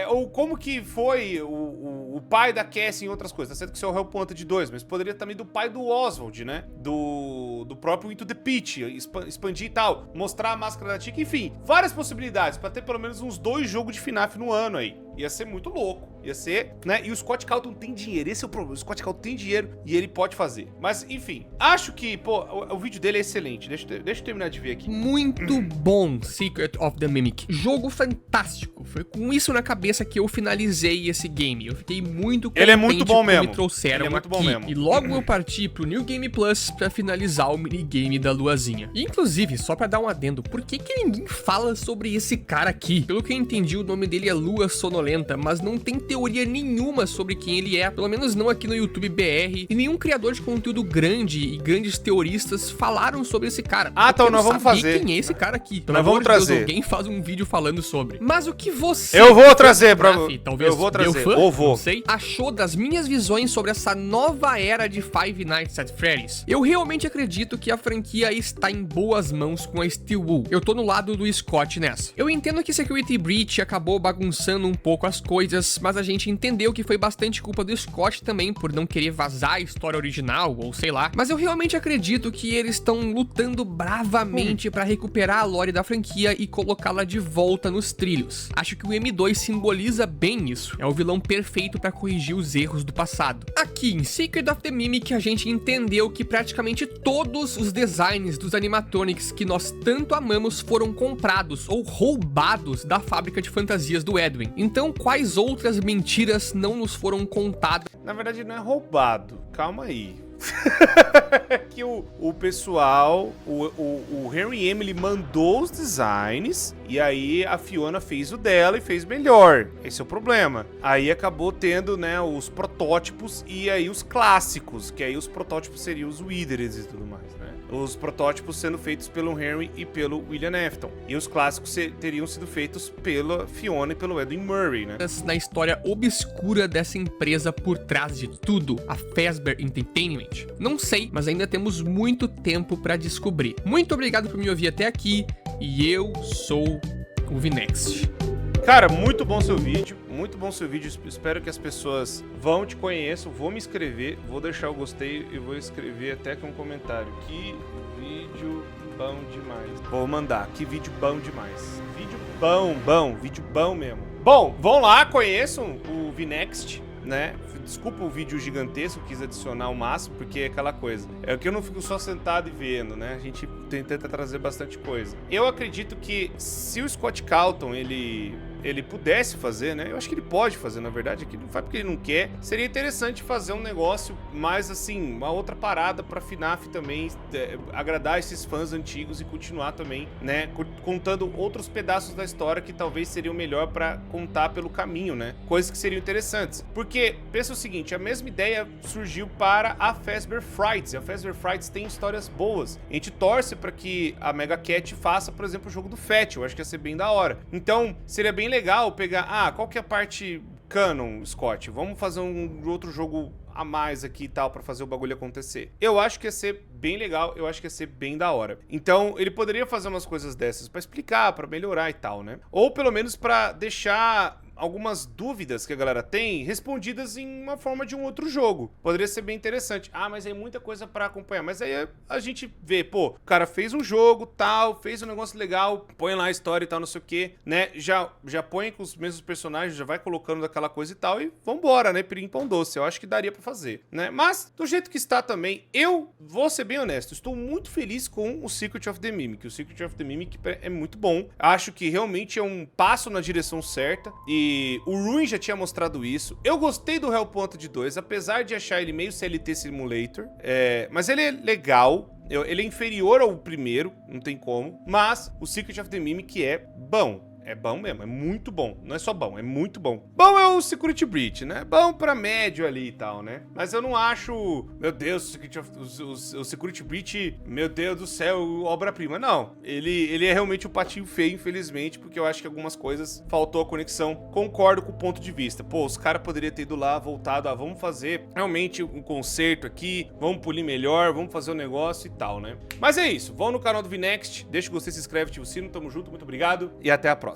Ou como que foi o pai da Cassie em outras coisas. Tá certo que isso é o Help Wanted 2, mas poderia também do pai do Oswald, né? Do próprio Into the Pit, expandir e tal, mostrar a máscara da Tika, enfim, várias possibilidades pra ter pelo menos uns 2 jogos de FNAF no ano aí. Ia ser muito louco. Ia ser, né? E o Scott Calton tem dinheiro, esse é o problema. O Scott Calton tem dinheiro e ele pode fazer. Mas, enfim, acho que, pô, o vídeo dele é excelente. Deixa eu terminar de ver aqui. Muito bom, Secret of the Mimic. Jogo fantástico. Foi com isso na cabeça que eu finalizei esse game. Eu fiquei muito contente. Ele é muito bom mesmo. Me trouxeram Ele é muito aqui. bom mesmo. E logo eu parti pro New Game Plus pra finalizar o minigame da luazinha. E, inclusive, só pra dar um adendo, por que ninguém fala sobre esse cara aqui? Pelo que eu entendi, o nome dele é Lua Sonolenta, mas não tem teoria nenhuma sobre quem ele é, pelo menos não aqui no YouTube BR, e nenhum criador de conteúdo grande e grandes teoristas falaram sobre esse cara. Ah, então nós vamos fazer. Quem é esse cara aqui? Nós vamos trazer. Alguém faz um vídeo falando sobre. Mas o que você... Eu vou trazer pra... Talvez eu vou trazer. Meu fã, ou vou. não sei, achou das minhas visões sobre essa nova era de Five Nights at Freddy's. Eu realmente acredito que a franquia está em boas mãos com a Steel Wool. Eu tô no lado do Scott nessa. Eu entendo que Security Breach acabou bagunçando um pouco as coisas, mas a gente entendeu que foi bastante culpa do Scott também por não querer vazar a história original, ou sei lá. Mas eu realmente acredito que eles estão lutando bravamente pra recuperar a lore da franquia e colocá-la de volta nos trilhos. Acho que o M2 simboliza bem isso. É o vilão perfeito pra corrigir os erros do passado. Aqui em Secret of the Mimic a gente entendeu que praticamente todos os designs dos animatronics que nós tanto amamos foram comprados ou roubados da fábrica de fantasias do Edwin. Então quais outras mentiras não nos foram contadas? Na verdade não é roubado, calma aí. Que o pessoal, o Henry Emily mandou os designs e aí a Fiona fez o dela e fez melhor. Esse é o problema. Aí acabou tendo, né, os protótipos e aí os clássicos, que aí os protótipos seriam os Withers e tudo mais, né? Os protótipos sendo feitos pelo Henry e pelo William Afton. E os clássicos teriam sido feitos pela Fiona e pelo Edwin Murray, né? Na história obscura dessa empresa por trás de tudo, a Fazbear Entertainment. Não sei, mas ainda temos muito tempo pra descobrir. Muito obrigado por me ouvir até aqui e eu sou o Vnext. Cara, muito bom seu vídeo, muito bom seu vídeo. Espero que as pessoas te conheçam. Vou me inscrever, vou deixar o gostei e vou escrever até com um comentário. Que vídeo bom demais. Vou mandar, que vídeo bom demais. Vídeo vídeo bom mesmo. Bom, vão lá, conheçam o Vnext, né? Desculpa o vídeo gigantesco, quis adicionar o máximo, porque é aquela coisa. É que eu não fico só sentado e vendo, né? A gente tenta trazer bastante coisa. Eu acredito que se o Scott Calton, ele pudesse fazer, né? Eu acho que ele pode fazer, na verdade, aqui não faz porque ele não quer. Seria interessante fazer um negócio mais assim, uma outra parada pra FNAF também, agradar esses fãs antigos e continuar também, né? Contando outros pedaços da história que talvez seriam melhor pra contar pelo caminho, né? Coisas que seriam interessantes. Porque, pensa o seguinte, a mesma ideia surgiu para a Fazbear Frights. A Fazbear Frights tem histórias boas. A gente torce pra que a Mega Cat faça, por exemplo, o jogo do Fett. Eu acho que ia ser bem da hora. Então, seria bem legal pegar, qual que é a parte canon, Scott? Vamos fazer um outro jogo a mais aqui e tal, pra fazer o bagulho acontecer. Eu acho que ia ser bem legal, eu acho que ia ser bem da hora. Então, ele poderia fazer umas coisas dessas pra explicar, pra melhorar e tal, né? Ou pelo menos pra deixar algumas dúvidas que a galera tem respondidas em uma forma de um outro jogo. Poderia ser bem interessante. Ah, mas aí muita coisa pra acompanhar. Mas aí a gente vê, pô, o cara fez um jogo, tal, fez um negócio legal, põe lá a história e tal, não sei o que, né? Já põe com os mesmos personagens, já vai colocando daquela coisa e tal e vambora, né? Pirim pão doce. Eu acho que daria pra fazer, né? Mas, do jeito que está também, eu vou ser bem honesto, estou muito feliz com o Secret of the Mimic. O Secret of the Mimic é muito bom. Acho que realmente é um passo na direção certa e o Ruin já tinha mostrado isso. Eu gostei do Hellpoint 2, apesar de achar ele meio CLT Simulator, mas ele é legal. Ele é inferior ao primeiro, não tem como. Mas o Secret of the Mimic é bom. É bom mesmo, é muito bom. Não é só bom, é muito bom. Bom é o Security Breach, né? Bom pra médio ali e tal, né? Mas eu não acho, meu Deus, o Security Breach, meu Deus do céu, obra-prima. Não, ele é realmente um patinho feio, infelizmente, porque eu acho que algumas coisas faltou a conexão. Concordo com o ponto de vista. Pô, os caras poderiam ter ido lá, voltado, vamos fazer realmente um conserto aqui, vamos polir melhor, vamos fazer um negócio e tal, né? Mas é isso, vão no canal do Vnext, deixa o gostei, se inscreve, ativa o sino, tamo junto, muito obrigado e até a próxima.